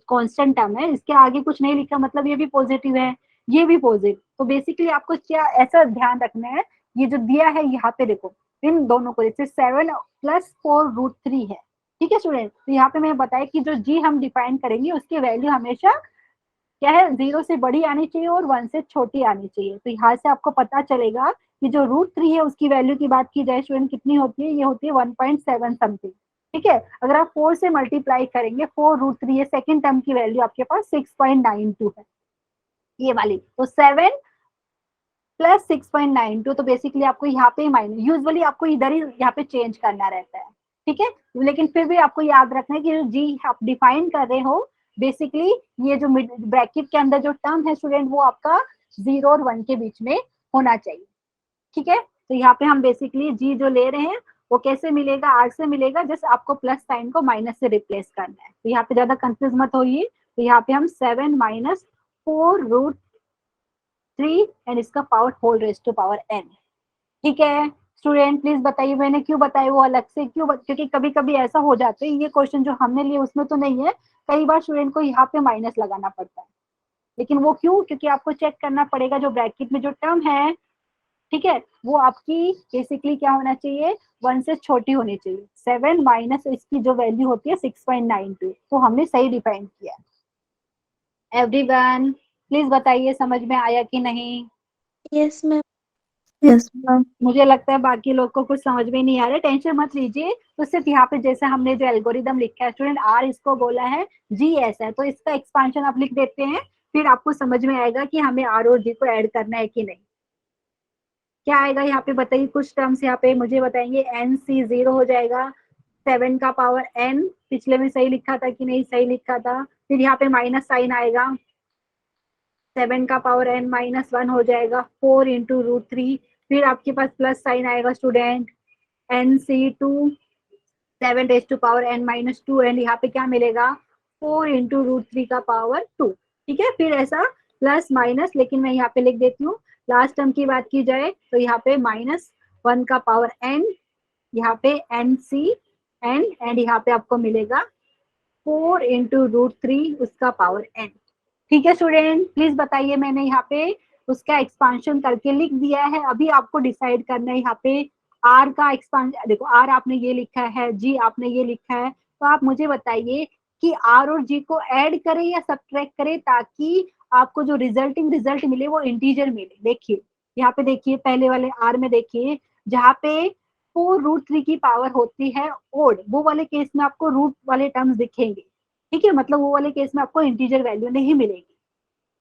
कांस्टेंट टर्म है, इसके आगे कुछ नहीं लिखा मतलब ये भी पॉजिटिव है, ये भी पॉजिटिव। तो बेसिकली आपको क्या ऐसा ध्यान रखना है, ये जो दिया है यहाँ पे देखो इन दोनों को, जैसे 7 प्लस 4 रूट 3 है। ठीक है स्टूडेंट, तो यहाँ पे मैंने बताया कि जो जी हम डिफाइन करेंगे उसकी वैल्यू हमेशा क्या है, 0 से बड़ी आनी चाहिए और 1 से छोटी आनी चाहिए। तो यहाँ से आपको पता चलेगा कि जो रूट 3 है उसकी वैल्यू की बात की जाए स्टूडेंट कितनी होती है, ये होती है 1.7 समथिंग। ठीक है, अगर आप 4 से मल्टीप्लाई करेंगे 4 रूट 3 है, सेकेंड टर्म की वैल्यू आपके पास 6.92 है ये वाली। तो 7 प्लस 6.92, तो बेसिकली आपको यहाँ पे माइनस, यूजुअली आपको इधर ही यहाँ पे चेंज करना रहता है। ठीक है, लेकिन फिर भी आपको याद रखना है कि जो जी आप डिफाइन कर रहे हो बेसिकली ये जो ब्रैकेट के अंदर जो टर्म है स्टूडेंट वो आपका 0 और 1 के बीच में होना चाहिए। ठीक है, तो यहाँ पे हम बेसिकली जी जो ले रहे हैं वो कैसे मिलेगा, आर से मिलेगा, जैसे आपको प्लस साइन को माइनस से रिप्लेस करना है। तो यहाँ पे ज्यादा कंफ्यूज मत होइए। तो यहाँ पे हम 7 माइनस 4 रूट 3 एंड इसका power whole raise to power n. ठीक है स्टूडेंट प्लीज बताइए, मैंने क्यों बताया वो अलग से, क्यों क्योंकि कभी कभी ऐसा हो जाता है, ये क्वेश्चन जो हमने लिए उसमें तो नहीं है, कई बार स्टूडेंट को यहाँ पे माइनस लगाना पड़ता है, लेकिन वो क्यों, क्योंकि आपको चेक करना पड़ेगा जो ब्रैकेट में जो टर्म है, ठीक है, वो आपकी बेसिकली क्या होना चाहिए, 1 से छोटी होनी चाहिए। 7 माइनस इसकी जो वैल्यू होती है 6.92, तो हमने सही डिफाइन किया। एवरीवन प्लीज बताइए समझ में आया कि नहीं। Yes, ma'am. Yes, ma'am. मुझे लगता है बाकी लोग को कुछ समझ में नहीं आ रहा है, टेंशन मत लीजिए। तो सिर्फ यहाँ पे जैसे हमने जो एल्गोरिदम लिखा है स्टूडेंट, आर इसको बोला है, जी एस है, तो इसका एक्सपांशन आप लिख देते हैं, फिर आपको समझ में आएगा कि हमें आर और जी को ऐड करना है कि नहीं। क्या आएगा यहाँ पे बताइए, कुछ टर्म्स यहाँ पे मुझे बताएंगे। एन सी 0 हो जाएगा, 7 का पावर एन, पिछले में सही लिखा था कि नहीं, सही लिखा था। फिर यहाँ पे माइनस साइन आएगा, 7 का पावर एन माइनस 1 हो जाएगा, 4 इंटू रूट 3। फिर आपके पास प्लस साइन आएगा student, n c 2, 7 raise to power n minus 2, and यहाँ पे क्या मिलेगा, 4 इंटू रूट 3 का पावर 2। ठीक है, फिर ऐसा प्लस माइनस, लेकिन मैं यहाँ पे लिख देती हूँ। लास्ट टर्म की बात की जाए तो यहाँ पे -1 का पावर एन, यहाँ पे एन सी एन, एंड यहाँ पे आपको मिलेगा 4 इंटू रूट 3 उसका पावर एन। ठीक है स्टूडेंट, प्लीज बताइए, मैंने यहाँ पे उसका एक्सपांशन करके लिख दिया है। अभी आपको डिसाइड करना है यहाँ पे आर का एक्सपांशन। देखो आर आपने ये लिखा है, जी आपने ये लिखा है, तो आप मुझे बताइए कि आर और जी को ऐड करें या सब्ट्रैक्ट करें, ताकि आपको जो रिजल्टिंग रिजल्ट मिले वो इंटीजर मिले। देखिए यहाँ पे देखिए, पहले वाले आर में देखिए, जहाँ पे 4 रूट 3 की पावर होती है ओड, वो वाले केस में आपको रूट वाले टर्म्स दिखेंगे। ठीक है, मतलब वो वाले केस में आपको इंटीजर वैल्यू नहीं मिलेगी।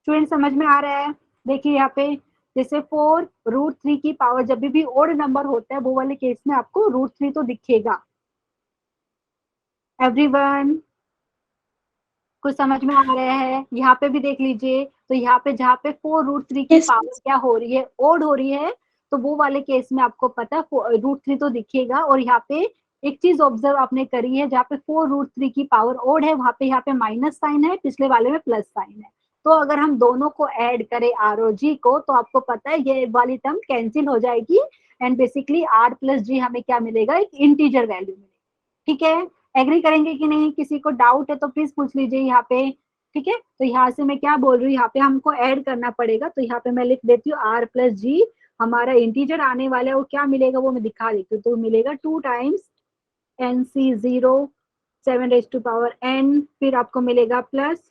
स्टूडेंट समझ में आ रहा है। देखिए यहाँ पे जैसे 4 रूट 3 की पावर जब भी ओड नंबर होता है, वो वाले केस में आपको रूट 3 तो दिखेगा। एवरीवन कुछ समझ में आ रहा है। यहाँ पे भी देख लीजिए, तो यहाँ पे जहाँ पे 4 रूट 3 की Yes, पावर क्या हो रही है, ओड हो रही है, तो वो वाले केस में आपको पता है रूट 3 तो दिखेगा। और यहाँ पे एक चीज ऑब्जर्व आपने करी है, जहाँ पे 4 रूट 3 की पावर ओड है, वहां पे यहाँ पे माइनस साइन है, पिछले वाले में प्लस साइन है। तो अगर हम दोनों को ऐड करें आर और जी को, तो आपको पता है ये वाली टर्म कैंसिल हो जाएगी, एंड बेसिकली आर प्लस जी हमें क्या मिलेगा, एक इंटीजर वैल्यू मिलेगा। ठीक है, एग्री करेंगे कि नहीं, किसी को डाउट है तो प्लीज पूछ लीजिए यहाँ पे। ठीक है, तो यहाँ से मैं क्या बोल रही हूँ, यहाँ पे हमको ऐड करना पड़ेगा, तो यहाँ पे मैं लिख देती हूँ आर प्लस जी, हमारा इंटीजर आने वाला है, वो क्या मिलेगा वो मैं दिखा देती हूँ। तो मिलेगा 2 times n c 0, 7 raise to power n, फिर आपको मिलेगा plus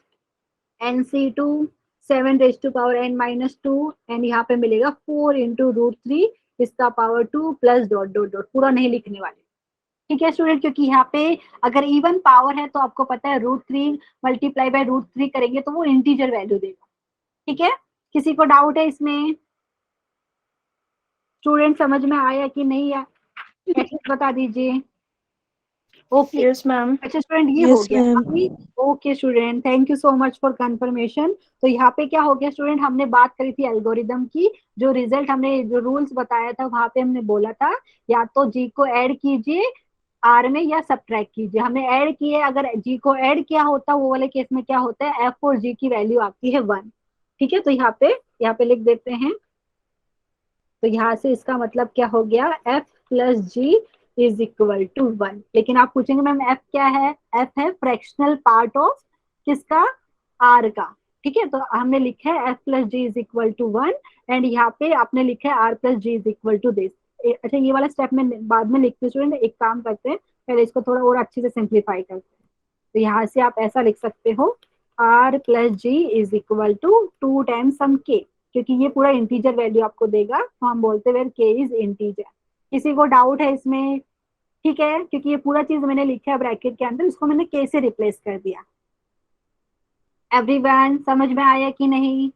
n c 2, 7 raise to power n minus 2, and यहाँ पे मिलेगा 4 इंटू रूट 3 इसका power 2 plus dot dot dot, पूरा नहीं लिखने वाले। ठीक है स्टूडेंट, क्योंकि यहाँ पे अगर इवन पावर है तो आपको पता है रूट 3 मल्टीप्लाई बाय रूट 3 करेंगे तो वो इंटीजर वैल्यू देगा। ठीक है, किसी को डाउट है इसमें? स्टूडेंट समझ में आया कि नहीं है, एटलीस्ट बता दीजिए। Okay Yes, ma'am. अच्छा स्टूडेंट, ये हो Yes, गया ma'am. अभी। Okay student, thank you so much for confirmation. तो यहाँ पे क्या हो गया स्टूडेंट, हमने बात करी थी एल्गोरिदम की, जो रिजल्ट हमने जो रूल्स बताया था वहां पे हमने बोला था या तो जी को ऐड कीजिए आर में या सब्ट्रैक्ट कीजिए। हमने ऐड किए, अगर जी को ऐड किया होता वो वाले केस में क्या होता है, एफ और जी की वैल्यू आती है 1। ठीक है, तो यहाँ पे लिख देते हैं। तो यहाँ से इसका मतलब क्या हो गया, f plus ji is equal to 1। लेकिन आप पूछेंगे मैम एफ क्या है, एफ है फ्रैक्शनल पार्ट ऑफ किसका, आर का। ठीक है, तो हमने लिखा है f plus ji is equal to 1, and यहाँ पे आपने लिखा है r plus ji is equal to this. अच्छा ये वाला स्टेप में बाद में लिखते स्टूडेंट, एक काम करते हैं, पहले इसको थोड़ा और अच्छे से सिंप्लीफाई करते हैं। तो यहाँ से आप ऐसा लिख सकते हो, r plus ji is equal to 2 times some k, क्योंकि ये पूरा इंटीजर वैल्यू आपको देगा, तो हम बोलते हैं के इज इंटीजर। किसी को डाउट है इसमें? ठीक है, क्योंकि ये पूरा चीज मैंने लिखा है ब्रैकेट के अंदर, इसको मैंने के से रिप्लेस कर दिया। एवरीवन समझ में आया कि नहीं?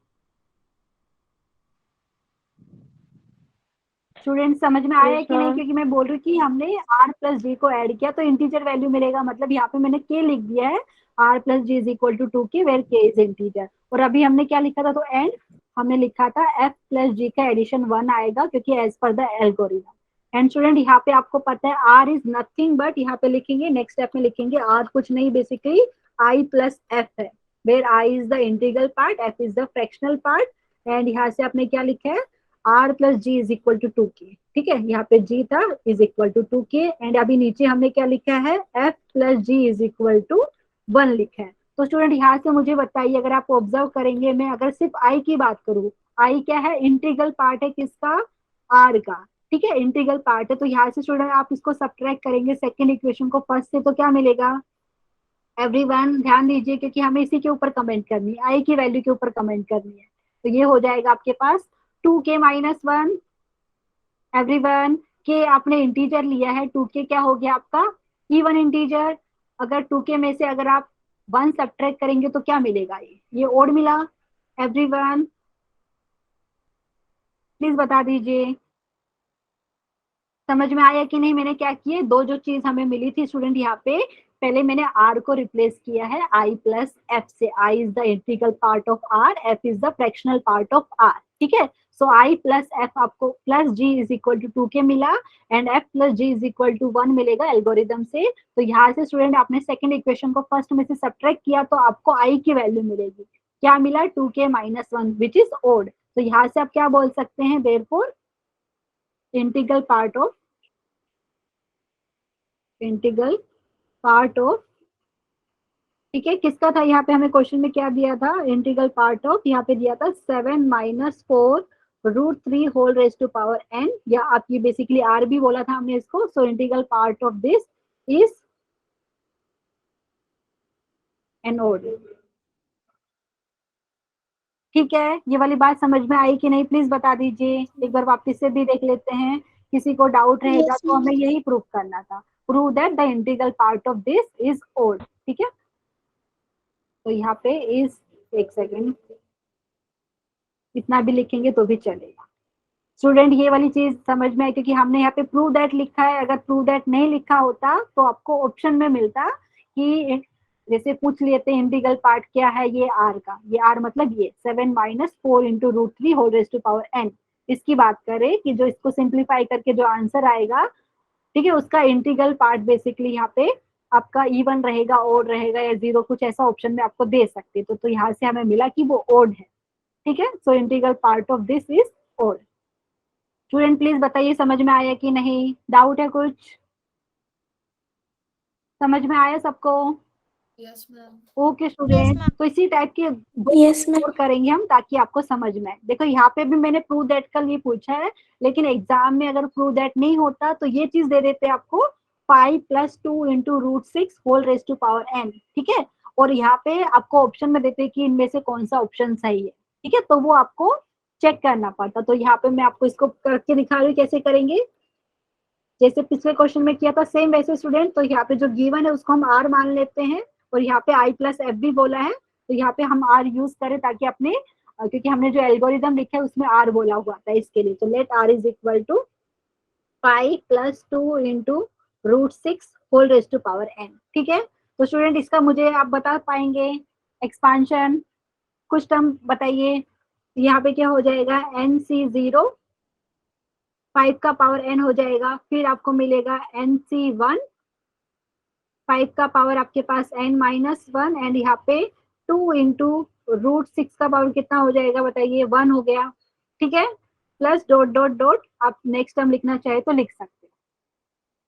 स्टूडेंट समझ में आया कि नहीं? क्योंकि मैं बोल रही हूँ कि हमने आर प्लस जी को ऐड किया तो इंटीजर वैल्यू मिलेगा, मतलब यहाँ पे मैंने के लिख दिया है, r plus ji is equal to 2 के, वेर के इज इंटीजर। और अभी हमने क्या लिखा था, तो एंड हमने लिखा था एफ प्लस जी का एडिशन 1 आएगा, क्योंकि as per the algorithm. And student यहाँ पे आपको पता है आर इज नथिंग बट, यहाँ पे लिखेंगे नेक्स्ट स्टेप में लिखेंगे आर कुछ नहीं, बेसिकली आई प्लस एफ है, where i is the integral part, f is the fractional part. And यहाँ से आपने क्या लिखा है, r plus ji is equal to 2k, ठीक है, यहाँ पे g था is equal to 2k, and अभी नीचे हमने क्या लिखा है, f plus ji is equal to 1 लिखा है। तो स्टूडेंट यहाँ से मुझे बताइए, अगर आप ऑब्जर्व करेंगे, मैं अगर सिर्फ i की बात करूँ, i क्या है, इंटीग्रल पार्ट है किसका, r का, ठीक है, इंटीग्रल पार्ट है। तो यहाँ से स्टूडेंट आप इसको सब्ट्रैक्ट करेंगे सेकेंड इक्वेशन को फर्स्ट से, तो क्या मिलेगा, एवरीवन ध्यान दीजिए क्योंकि हमें इसी के ऊपर कमेंट करनी है, आई की वैल्यू के ऊपर कमेंट करनी है। तो ये हो जाएगा आपके पास 2k माइनस 1, एवरीवन के आपने इंटीजर लिया है, 2k क्या हो गया आपका इवन इंटीजर। अगर 2k में से अगर आप 1 सब्ट्रैक्ट करेंगे तो क्या मिलेगा, ये ओड मिला। एवरीवन प्लीज बता दीजिए, समझ में आया कि नहीं, मैंने क्या किए, दो जो चीज हमें मिली थी स्टूडेंट यहाँ पे, पहले मैंने r को रिप्लेस किया है i प्लस f से, i is the integral part of r, f is the fractional part of r, ठीक है। सो i प्लस f आपको plus g is equal to 2k मिला, and f plus g is equal to 1 मिलेगा algorithm से। तो यहाँ से student आपने सेकंड इक्वेशन को फर्स्ट में से सब्ट्रैक्ट किया तो आपको i की वैल्यू मिलेगी, क्या मिला, 2k minus 1 which is odd. तो यहाँ से आप क्या बोल सकते हैं, देयरफॉर इंटीग्रल पार्ट ऑफ ठीक है, किसका था, यहाँ पे हमें क्वेश्चन में क्या दिया था, इंटीग्रल पार्ट ऑफ, यहाँ पे दिया था 7 minus 4 root 3 whole raise to power n, या आप ये बेसिकली r भी बोला था हमने इसको। So integral part of this is an odd, ठीक है। ये वाली बात समझ में आई कि नहीं, प्लीज बता दीजिए, एक बार वापस से भी देख लेते हैं, किसी को डाउट रहेगा Yes, तो ma'am. हमें यही प्रूव करना था, prove that the integral part of this is odd, ठीक है। तो यहाँ पे इज, एक सेकेंड, इतना भी लिखेंगे तो भी चलेगा स्टूडेंट, ये वाली चीज समझ में आई, क्योंकि हमने यहाँ पे प्रूव दैट लिखा है, अगर प्रूव दैट नहीं लिखा होता तो आपको ऑप्शन में मिलता कि जैसे पूछ लेते हैं इंटीग्रल पार्ट क्या है, ये r का, ये r मतलब ये 7 minus 4 into root 3 whole raise to power n, इसकी बात करें कि जो इसको सिंप्लीफाई करके जो आंसर आएगा, ठीक है, उसका इंटीग्रल पार्ट बेसिकली यहाँ पे आपका इवन रहेगा, ओड रहेगा या जीरो, कुछ ऐसा ऑप्शन में आपको दे सकते, तो यहाँ से हमें मिला कि वो ओड है, ठीक है। So integral part of this is odd. Student please बताइए समझ में आया कि नहीं, डाउट है कुछ, समझ में आया सबको, yes ma'am. Okay Yes, student. ma'am. तो इसी टाइप के दो Yes, ma'am. और करेंगे हम ताकि आपको समझ में आए। देखो यहाँ पे भी मैंने प्रूव दैट का लिए पूछा है, लेकिन एग्जाम में अगर प्रूव दैट नहीं होता तो ये चीज दे देते आपको 5 plus 2 into root 6 whole raise to power n, ठीक है, और यहाँ पे आपको ऑप्शन में देते कि इनमें से कौन सा ऑप्शन सही है, ठीक है, तो वो आपको चेक करना पड़ता। तो यहाँ पे मैं आपको इसको करके दिखा रही हूँ कैसे करेंगे, जैसे पिछले क्वेश्चन में किया था सेम वैसे स्टूडेंट। तो यहाँ पे जो गिवन है उसको हम r मान लेते हैं, और यहाँ पे i प्लस एफ भी बोला है, तो यहाँ पे हम r यूज करें ताकि अपने क्योंकि हमने जो एल्गोरिदम लिखा है उसमें r बोला हुआ था इसके लिए। तो let r is equal to 5 plus 2 into root 6 whole raise to power n, ठीक है। तो स्टूडेंट इसका मुझे आप बता पाएंगे एक्सपांशन, कुछ टर्म बताइए, यहाँ पे क्या हो जाएगा, nc0 5 का पावर n हो जाएगा, फिर आपको मिलेगा nc1 5 का पावर आपके पास n माइनस 1, एंड यहाँ पे 2 इंटू रूट 6 का पावर कितना हो जाएगा बताइए, 1 हो गया, ठीक है, प्लस डॉट डॉट डॉट, आप नेक्स्ट टर्म लिखना चाहे तो लिख सकते हैं।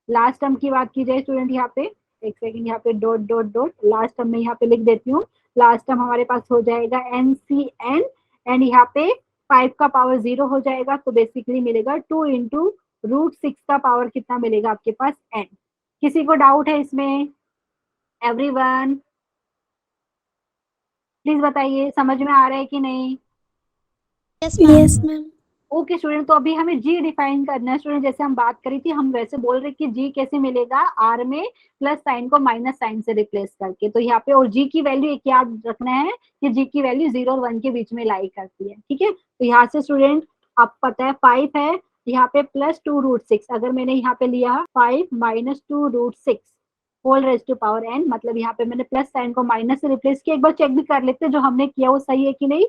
लास्ट टर्म की बात की जाए स्टूडेंट, यहाँ पे एक सेकंड, यहाँ पे dot dot dot, last term में यहाँ पे लिख देती हूँ, लास्ट टर्म हमारे पास हो जाएगा NCN, एंड यहाँ पे 5 का पावर 0 हो जाएगा, तो बेसिकली मिलेगा 2 इंटू रूट 6 का पावर कितना मिलेगा आपके पास n। किसी को डाउट है इसमें, एवरीवन प्लीज बताइए समझ में आ रहा है कि नहीं, Yes, ma'am. Yes, ma'am. Okay student. तो अभी हमें जी डिफाइन करना है स्टूडेंट, जैसे हम बात करी थी, हम वैसे बोल रहे कि जी कैसे मिलेगा, आर में प्लस साइन को माइनस साइन से रिप्लेस करके। तो यहाँ पे और जी की वैल्यू एक याद रखना है कि जी की वैल्यू 0 और 1 के बीच में लाई करती है, ठीक है। तो यहाँ से स्टूडेंट आप पता है 5 है, यहाँ पे प्लस 2 रूट 6, अगर मैंने यहाँ पे लिया 5 minus 2 root 6 whole raise to power n, मतलब यहाँ पे मैंने प्लस साइन को माइनस से रिप्लेस किया। एक बार चेक भी कर लेते हैं जो हमने किया वो सही है कि नहीं।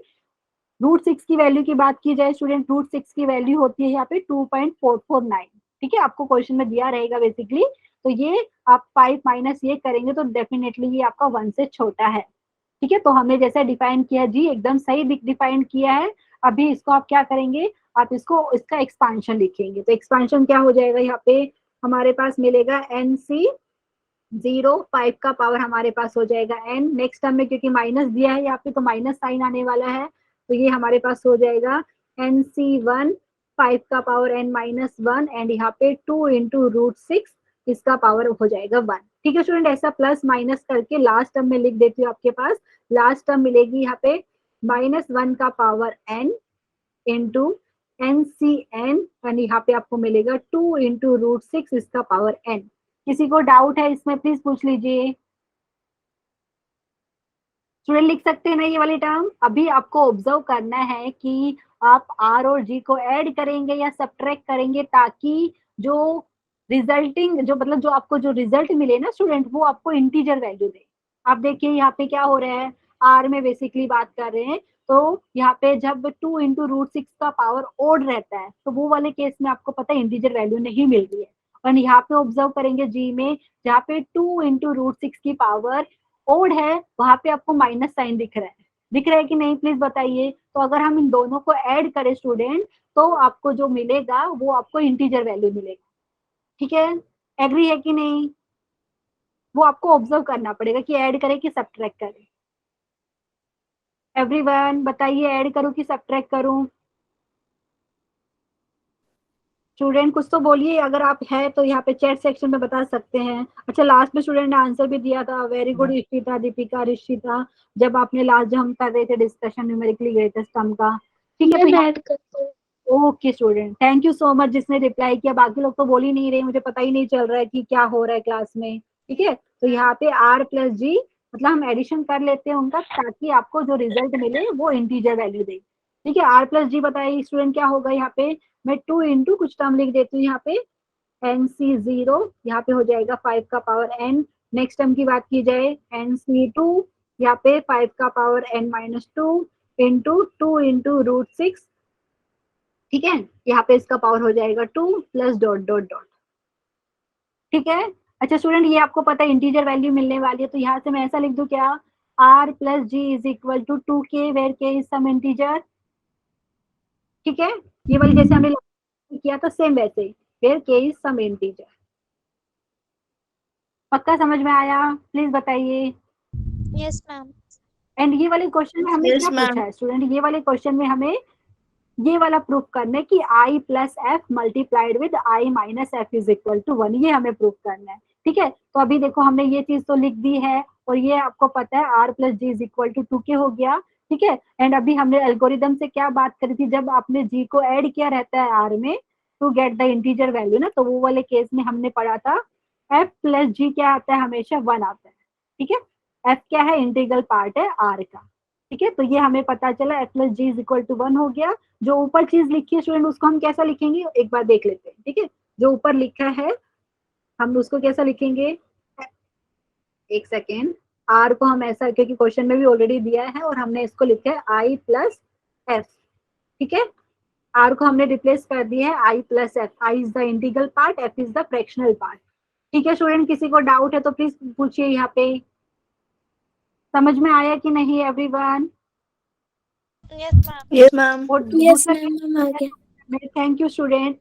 रूट 6 की वैल्यू की बात की जाए स्टूडेंट, रूट 6 की वैल्यू होती है यहाँ पे 2.449, ठीक है, आपको क्वेश्चन में दिया रहेगा बेसिकली। तो ये आप 5 माइनस ये करेंगे तो डेफिनेटली ये आपका 1 से छोटा है, ठीक है। तो हमने जैसे डिफाइन किया जी एकदम सही डिफाइन किया है। अभी इसको आप क्या करेंगे, आप इसको इसका एक्सपांशन लिखेंगे। तो एक्सपांशन क्या हो जाएगा, यहाँ पे हमारे पास मिलेगा NC0 5 का पावर हमारे पास हो जाएगा n। नेक्स्ट टर्म में क्योंकि माइनस दिया है यहाँ पे तो माइनस साइन आने वाला है, तो ये हमारे पास हो जाएगा NC1 5 का पावर n माइनस 1 एंड यहाँ पे 2 इंटू √6 इसका पावर हो जाएगा 1। ठीक है स्टूडेंट, ऐसा प्लस माइनस करके लास्ट टर्म में लिख देती हूँ। आपके पास लास्ट टर्म मिलेगी यहाँ पे -1 का power n into NCn and यहाँ पे आपको मिलेगा 2 इंटू √6 इसका पावर n। किसी को डाउट है इसमें प्लीज पूछ लीजिए। स्टूडेंट लिख सकते हैं ना ये वाली टर्म। अभी आपको ऑब्जर्व करना है कि आप r और g को ऐड करेंगे या सब्ट्रैक्ट करेंगे, ताकि जो रिजल्टिंग जो मतलब जो आपको जो रिजल्ट मिले ना स्टूडेंट, वो आपको इंटीजर वैल्यू दे। आप देखिए यहाँ पे क्या हो रहा है, r में बेसिकली बात कर रहे हैं, तो यहाँ पे जब 2 इंटू √6 का पावर ओड रहता है तो वो वाले केस में आपको पता है इंटीजर वैल्यू नहीं मिल रही है। और यहाँ पे ऑब्जर्व करेंगे जी में, जहाँ पे 2 इंटू √6 की पावर ओड है वहां पे आपको माइनस साइन दिख रहा है, दिख रहा है कि नहीं प्लीज बताइए। तो अगर हम इन दोनों को ऐड करें स्टूडेंट, तो आपको जो मिलेगा वो आपको इंटीजर वैल्यू मिलेगा। ठीक है, एग्री है कि नहीं? वो आपको ऑब्जर्व करना पड़ेगा कि ऐड करें कि सब्ट्रैक्ट करें। एवरीवन बताइए, ऐड करूं कि सब्ट्रैक्ट करूं? स्टूडेंट कुछ तो बोलिए, अगर आप है तो यहाँ पे चैट सेक्शन में बता सकते हैं। अच्छा, लास्ट में स्टूडेंट ने आंसर भी दिया था, वेरी गुड इशिता, दीपिका, ऋषिता, जब आपने लास्ट जब हम कर रहे थे डिस्कशन न्यूमेरिकली ग्रेटेस्ट टर्म का। ठीक है, मैं तो ऐड करता हूँ। Okay student, thank you so much जिसने रिप्लाई किया। बाकी लोग तो बोल ही नहीं रहे, मुझे पता ही नहीं चल रहा है कि क्या हो रहा है क्लास में। ठीक है, तो यहाँ पे r प्लस जी मतलब हम एडिशन कर लेते हैं उनका, ताकि आपको जो रिजल्ट मिले वो इंटीजर वैल्यू दे। ठीक है, r प्लस जी बताइए स्टूडेंट क्या होगा। यहाँ पे मैं 2 इंटू कुछ टर्म लिख देती हूँ, यहाँ पे NC0 यहाँ पे हो जाएगा 5 का पावर n। नेक्स्ट टर्म की बात की जाए NC2 यहाँ पे 5 का पावर n-2 इंटू 2 इंटू √6। ठीक है, यहाँ पे इसका पावर हो जाएगा 2 प्लस डॉट डॉट डॉट। ठीक है, अच्छा स्टूडेंट ये आपको पता है इंटीजर वैल्यू मिलने वाली है, तो यहाँ से मैं ऐसा लिख दूं क्या, r plus ji is equal to 2k where k is some integer. ठीक है, ये वाली जैसे हमने किया था सेम वैसे ही, where k is some integer. पक्का समझ में आया? प्लीज बताइए। Yes ma'am. एंड ये वाले क्वेश्चन में हमें Yes, क्या ma'am. पूछा है स्टूडेंट, ये वाले क्वेश्चन में हमें ये वाला प्रूफ करना है कि i plus F multiplied with i minus F is equal to 1, ये हमें प्रूफ करना है। ठीक है, तो अभी देखो हमने ये चीज तो लिख दी है, और ये आपको पता है r plus ji is equal to 2k हो गया। ठीक है, एंड अभी हमने एल्गोरिदम से क्या बात करी थी, जब आपने g को ऐड किया रहता है r में to get the integer value ना, तो वो वाले केस में हमने पढ़ा था f प्लस जी क्या आता है, हमेशा 1 आता है। ठीक है, f क्या है, इंटीग्रल पार्ट है r का। ठीक है, तो ये हमें पता चला f plus ji is equal to 1 हो गया। जो ऊपर चीज लिखी है स्टूडेंट उसको हम कैसा लिखेंगे एक बार देख लेते हैं। ठीक है, जो ऊपर लिखा है हम उसको कैसा लिखेंगे, एक सेकेंड। आर को हम ऐसा, क्योंकि क्वेश्चन में भी ऑलरेडी दिया है और हमने इसको लिखा है आई प्लस एफ। ठीक है, आर को हमने रिप्लेस कर दिया है i plus f. I is the integral part, f is the fractional part. ठीक है स्टूडेंट, किसी को डाउट है तो प्लीज पूछिए। यहाँ पे समझ में आया कि नहीं everyone? Yes ma'am. Yes, ma'am. और यस दूसरा मैम आ गया। Thank you student,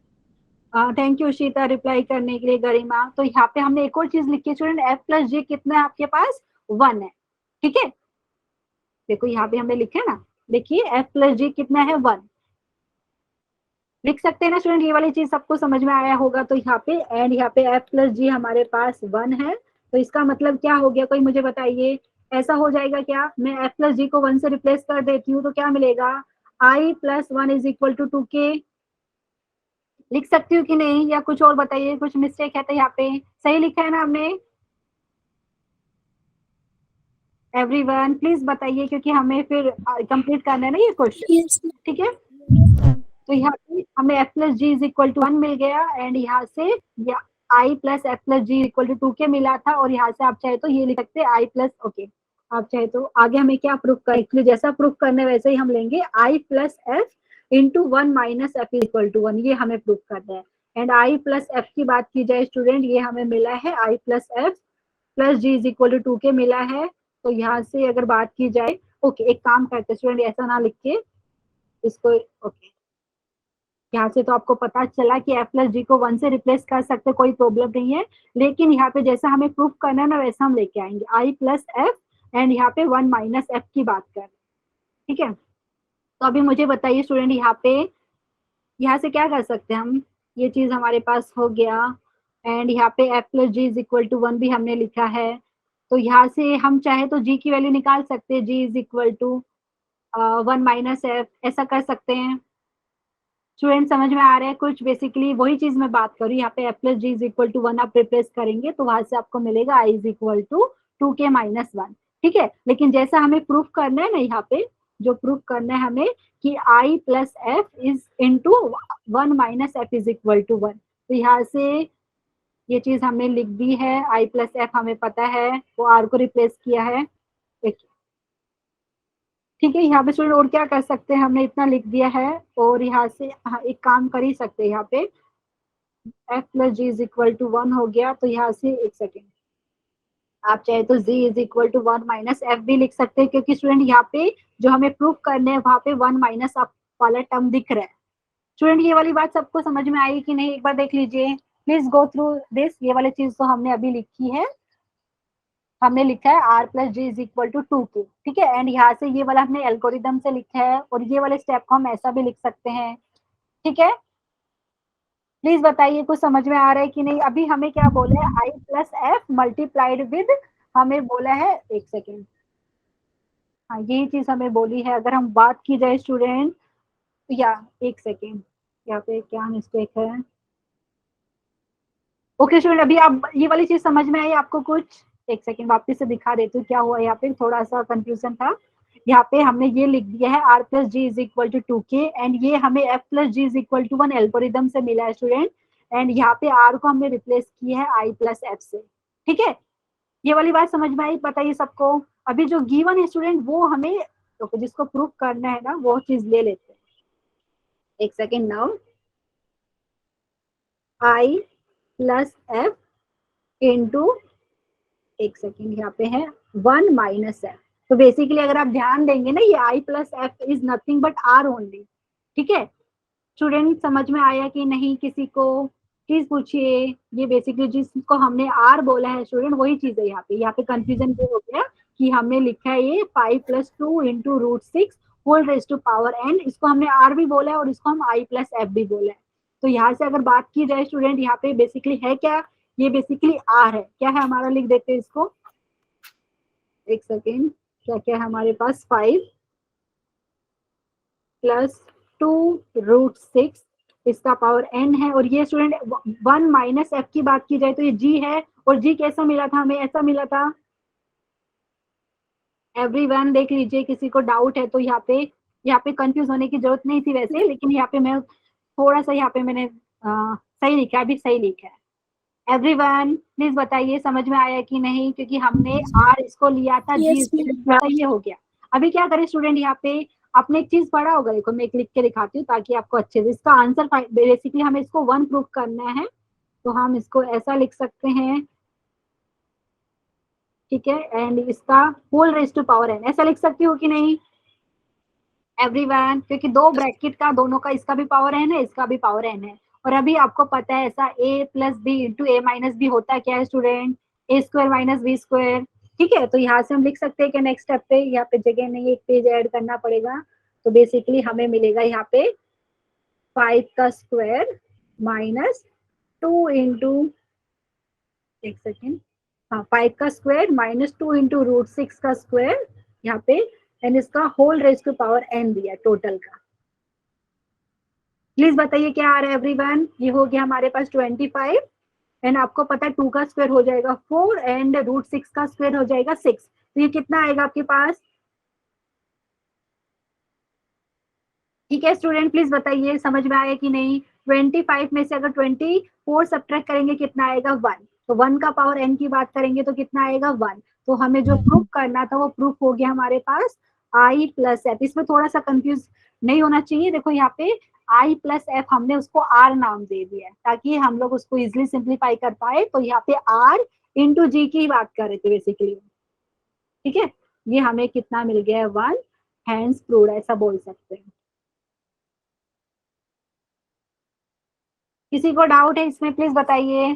thank you शीता reply करने के लिए। गरिमा, तो यहाँ पे हमने एक और चीज लिखी है स्टूडेंट, एफ प्लस जी कितना है आपके पास, 1 है। ठीक है, देखो यहाँ पे हमने लिखा है ना, देखिए एफ प्लस जी कितना है, 1 लिख सकते हैं ना स्टूडेंट। ये वाली चीज सबको समझ में आया होगा। तो यहाँ पे एंड यहाँ पे एफ प्लस जी हमारे पास 1 है, तो इसका मतलब क्या हो गया, कोई मुझे बताइए। ऐसा हो जाएगा क्या, मैं एफ प्लस जी को 1 से रिप्लेस कर देती हूँ तो क्या मिलेगा, i plus 1 is equal to 2k। लिख सकती हूँ कि नहीं, या कुछ और बताइए, कुछ मिस्टेक है तो यहाँ पे सही लिखा है ना हमने? एवरीवन प्लीज बताइए, क्योंकि हमें फिर कंप्लीट करना है ना ये क्वेश्चन। यस ठीक है, मैम। तो यहाँ पे हमें f plus ji is equal to 1 मिल गया, एंड यहाँ से i plus f plus g equal to 2k मिला था, और यहाँ से आप चाहे तो ये लिख सकते हैं आई प्लस, ओके आप चाहे तो आगे हमें क्या प्रूफ कर, एक्चुअली जैसा प्रूफ करने वैसे ही हम लेंगे i plus f into 1 minus f equal to 1, ये हमें प्रूफ करना है। एंड आई प्लस एफ की बात की जाए स्टूडेंट, ये हमें मिला है i plus f plus ji is equal to 2k मिला है। तो यहाँ से अगर बात की जाए, ओके एक काम करते स्टूडेंट, ऐसा ना लिख के इसको, ओके यहाँ से तो आपको पता चला कि f प्लस जी को 1 से रिप्लेस कर सकते, कोई प्रॉब्लम नहीं है, लेकिन यहाँ पे जैसा हमें प्रूफ करना है ना वैसा हम लेके आएंगे i प्लस एफ एंड यहाँ पे 1 माइनस एफ की बात कर, ठीक है। तो अभी मुझे बताइए स्टूडेंट, यहाँ से क्या कर सकते हैं हम, ये चीज हमारे पास हो गया एंड यहाँ पे f plus ji is equal to 1 भी हमने लिखा है। तो यहाँ से हम चाहे तो g की वैल्यू निकाल सकते हैं, g is equal to 1 minus F, ऐसा कर सकते हैं। स्टूडेंट समझ में आ रहा है कुछ? बेसिकली वही चीज मैं बात करूँ, यहाँ पे f plus ji is equal to 1 आप रिप्लेस करेंगे तो वहां से आपको मिलेगा i is equal to 2k minus 1, ठीक है। लेकिन जैसा हमें प्रूफ करना है ना, यहाँ पे जो प्रूफ करना है हमें कि i plus F is into 1 minus F is equal to 1, तो यहाँ से ये चीज हमने लिख दी है, i प्लस एफ हमें पता है, वो r को रिप्लेस किया है, ठीक है। यहाँ पे स्टूडेंट और क्या कर सकते हैं, हमने इतना लिख दिया है और यहाँ से एक काम कर ही सकते हैं, यहाँ पे f plus ji is equal to 1 हो गया, तो यहाँ से एक सेकेंड, आप चाहे तो z is equal to 1 minus F भी लिख सकते हैं, क्योंकि स्टूडेंट यहाँ पे जो हमें प्रूफ करने हैं वहां पे 1 माइनस आप वाला टर्म दिख रहा है। स्टूडेंट ये वाली बात सबको समझ में आई कि नहीं, एक बार देख लीजिए, प्लीज गो थ्रू दिस। ये वाली चीज तो हमने अभी लिखी है, हमने लिखा है r plus ji is equal to 2k, ठीक है। एंड यहाँ से ये वाला हमने एल्गोरिदम से लिखा है और ये वाले स्टेप को हम ऐसा भी लिख सकते हैं, ठीक है। प्लीज बताइए कुछ समझ में आ रहा है कि नहीं। अभी हमें क्या बोला है, i plus F multiplied with, हमें बोला है, एक सेकेंड, हाँ यही चीज हमें बोली है। अगर हम बात की जाए स्टूडेंट, या एक सेकेंड, यहाँ पे क्या मिस्टेक है, ओके स्टूडेंट अभी आप ये वाली चीज समझ में आई आपको कुछ? एक सेकेंड वापस से दिखा देती हूँ क्या हुआ, यहाँ पे थोड़ा सा कंफ्यूजन था। यहाँ पे हमने ये लिख दिया है r plus ji is equal to 2k and ये हमें f plus ji is equal to 1 algorithm से मिला है स्टूडेंट, एंड यहाँ पे r को हमने रिप्लेस किया है i प्लस एफ से, ठीक है। ये वाली बात समझ में आई, बताइए सबको। अभी जो गिवन है स्टूडेंट वो हमें, तो जिसको प्रूफ करना है ना वो चीज ले लेते हैं, एक second now, i plus f into, एक सेकेंड यहाँ पे है 1 माइनस एफ। तो बेसिकली अगर आप ध्यान देंगे ना, ये i plus F is nothing but r only, ठीक है। स्टूडेंट समझ में आया कि नहीं किसी को? प्लीज पूछिए। ये बेसिकली जिसको हमने आर बोला है स्टूडेंट वही चीज है, यहाँ पे कंफ्यूजन ये हो गया कि हमने लिखा है ये 5 plus 2 into root 6 whole raise to power N, इसको हमने आर भी बोला है और इसको हम आई प्लस एफ भी बोला है। तो यहाँ से अगर बात की जाए स्टूडेंट, यहाँ पे बेसिकली है क्या, ये बेसिकली आर है, क्या है हमारा, लिख देते हैं इसको, एक सेकेंड, क्या क्या है हमारे पास, 5 प्लस 2 रूट 6 इसका पावर n है, और ये स्टूडेंट 1 माइनस एफ की बात की जाए तो ये g है, और g कैसा मिला था हमें, ऐसा मिला था। एवरीवन देख लीजिए, किसी को डाउट है तो यहाँ पे कंफ्यूज होने की जरूरत नहीं थी वैसे, लेकिन यहाँ पे मैं थोड़ा सा यहाँ पे मैंने सही लिखा है, अभी सही लिखा है। एवरीवन प्लीज बताइए समझ में आया कि नहीं, क्योंकि हमने आर इसको लिया था, जी Yes, ma'am. सही हो गया। अभी क्या करें स्टूडेंट, यहाँ पे आपने एक चीज पढ़ा होगा, देखो मैं एक लिख के दिखाती हूँ ताकि आपको अच्छे से इसका आंसर, बेसिकली हमें इसको 1 प्रूफ करना है, तो हम इसको ऐसा लिख सकते हैं, ठीक है। एंड इसका whole raise to power N, ऐसा लिख सकती हो कि नहीं एवरीवन, क्योंकि दो ब्रैकेट का दोनों का, इसका भी पावर एन है इसका भी पावर एन है, और अभी आपको पता है ऐसा a plus B into A minus B होता है क्या है student, A square minus B square, ठीक है। तो यहाँ से हम लिख सकते हैं कि नेक्स्ट स्टेप पे, यहाँ पे जगह नहीं, एक पेज ऐड करना पड़ेगा, तो बेसिकली हमें मिलेगा यहाँ पे 5 का स्क्वायर माइनस 2 इंटू, एक सेकेंड, हाँ 5 का स्क्वायर माइनस 2 इंटू रूट 6 का स्क्वायर यहाँ पे, एंड इसका whole raise to power N दिया टोटल का। प्लीज बताइए क्या आ रहा है एवरीवन, ये हो गया हमारे पास 25, एंड आपको पता है 2 का स्क्वायर हो जाएगा 4 एंड रूट 6 का स्क्वायर हो जाएगा 6, तो ये कितना आएगा आपके पास, ठीक है स्टूडेंट प्लीज बताइए समझ में आया कि नहीं। 25 में से अगर 24 सब्ट्रैक्ट करेंगे कितना आएगा 1, तो 1 का पावर n की बात करेंगे तो कितना आएगा 1, तो हमें जो प्रूफ करना था वो प्रूफ हो गया हमारे पास i प्लस एफ। इसमें थोड़ा सा कंफ्यूज नहीं होना चाहिए, देखो यहाँ पे i प्लस एफ हमने उसको r नाम दे दिया है ताकि हम लोग उसको इजिली सिंप्लीफाई कर पाए, तो यहाँ पे r इंटू जी की बात कर रहे थे बेसिकली, ठीक है। ये हमें कितना मिल गया है 1, हैंड्स प्रूव्ड, ऐसा बोल सकते हैं। किसी को डाउट है इसमें प्लीज बताइए।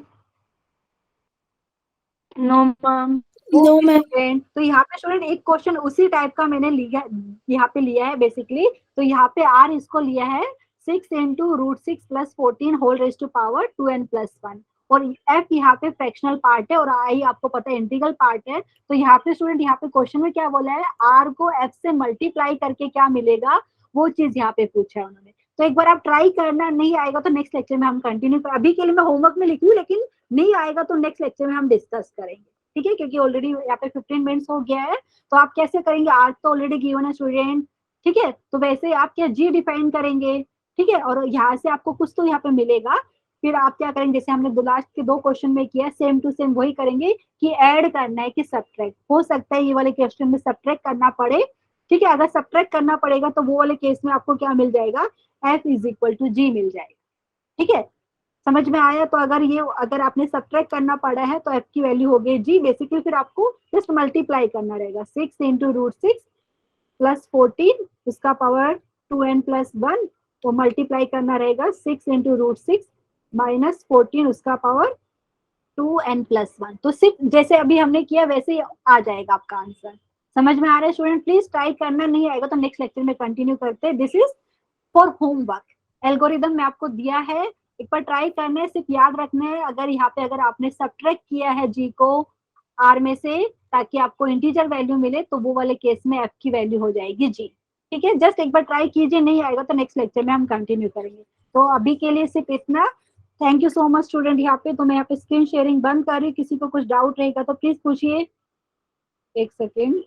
No ma'am. No ma'am. Student, तो यहाँ पे स्टूडेंट एक क्वेश्चन उसी टाइप का मैंने लिया, यहाँ पे लिया है बेसिकली। तो यहाँ पे आर इसको लिया है 6 into root 6 plus 14 whole raise to power 2n+1, और एफ यहाँ पे फ्रैक्शनल पार्ट है और आई आपको पता है इंटीग्रल पार्ट है। तो यहाँ पे स्टूडेंट यहाँ पे क्वेश्चन में क्या बोला है, आर को एफ से मल्टीप्लाई करके क्या मिलेगा वो चीज यहाँ पे पूछा है उन्होंने। तो एक बार आप ट्राई करना, नहीं आएगा तो नेक्स्ट लेक्चर में हम कंटिन्यू कर, अभी के लिए मैं होमवर्क में लिखी हूँ, लेकिन नहीं आएगा तो नेक्स्ट लेक्चर में हम डिस्कस करेंगे, ठीक है, क्योंकि ऑलरेडी यहाँ पे 15 मिनट्स हो गया है। तो आप कैसे करेंगे, आर तो ऑलरेडी गिवन है स्टूडेंट, ठीक है, तो वैसे आप क्या जी डिफाइन करेंगे, ठीक है, और यहाँ से आपको कुछ तो यहाँ पे मिलेगा। फिर आप क्या करेंगे, जैसे हमने लास्ट के 2 क्वेश्चन में किया, सेम टू सेम वही करेंगे कि ऐड करना है कि सब्ट्रैक्ट। हो सकता है ये वाले क्वेश्चन में सब्ट्रैक्ट करना पड़े, ठीक है, अगर सब्ट्रैक्ट करना पड़ेगा तो वो वाले केस में आपको क्या मिल जाएगा, एफ इज इक्वल टू जी मिल जाएगा, ठीक है, समझ में आया। तो अगर आपने सब्ट्रैक्ट करना पड़ा है तो एफ की वैल्यू हो गई जी, बेसिकली फिर आपको जस्ट मल्टीप्लाई करना रहेगा 6 इंटू रूट 6 प्लस 14 उसका पावर 2n+1, तो मल्टीप्लाई करना रहेगा 6 इंटू रूट 6 माइनस 14 उसका पावर 2n+1। तो सिर्फ जैसे अभी हमने किया वैसे ही आ जाएगा आपका आंसर। समझ में आ रहा है स्टूडेंट, प्लीज ट्राई करना, नहीं आएगा तो नेक्स्ट लेक्चर में कंटिन्यू करते हैं। This is for homework, algorithm मैं आपको दिया है, एक बार ट्राई करना है, सिर्फ याद रखना है अगर यहाँ पे अगर आपने सब्ट्रैक्ट किया है जी को आर में से ताकि आपको इंटीजर वैल्यू मिले, तो वो वाले केस में एफ की वैल्यू हो जाएगी जी, ठीक है। जस्ट एक बार ट्राई कीजिए, नहीं आएगा तो नेक्स्ट लेक्चर में हम कंटिन्यू करेंगे। तो अभी के लिए सिर्फ इतना, thank you so much student. यहाँ पे तो मैं यहाँ पे स्क्रीन शेयरिंग बंद कर रही हूँ, किसी को कुछ डाउट रहेगा तो प्लीज पूछिए। एक सेकेंड।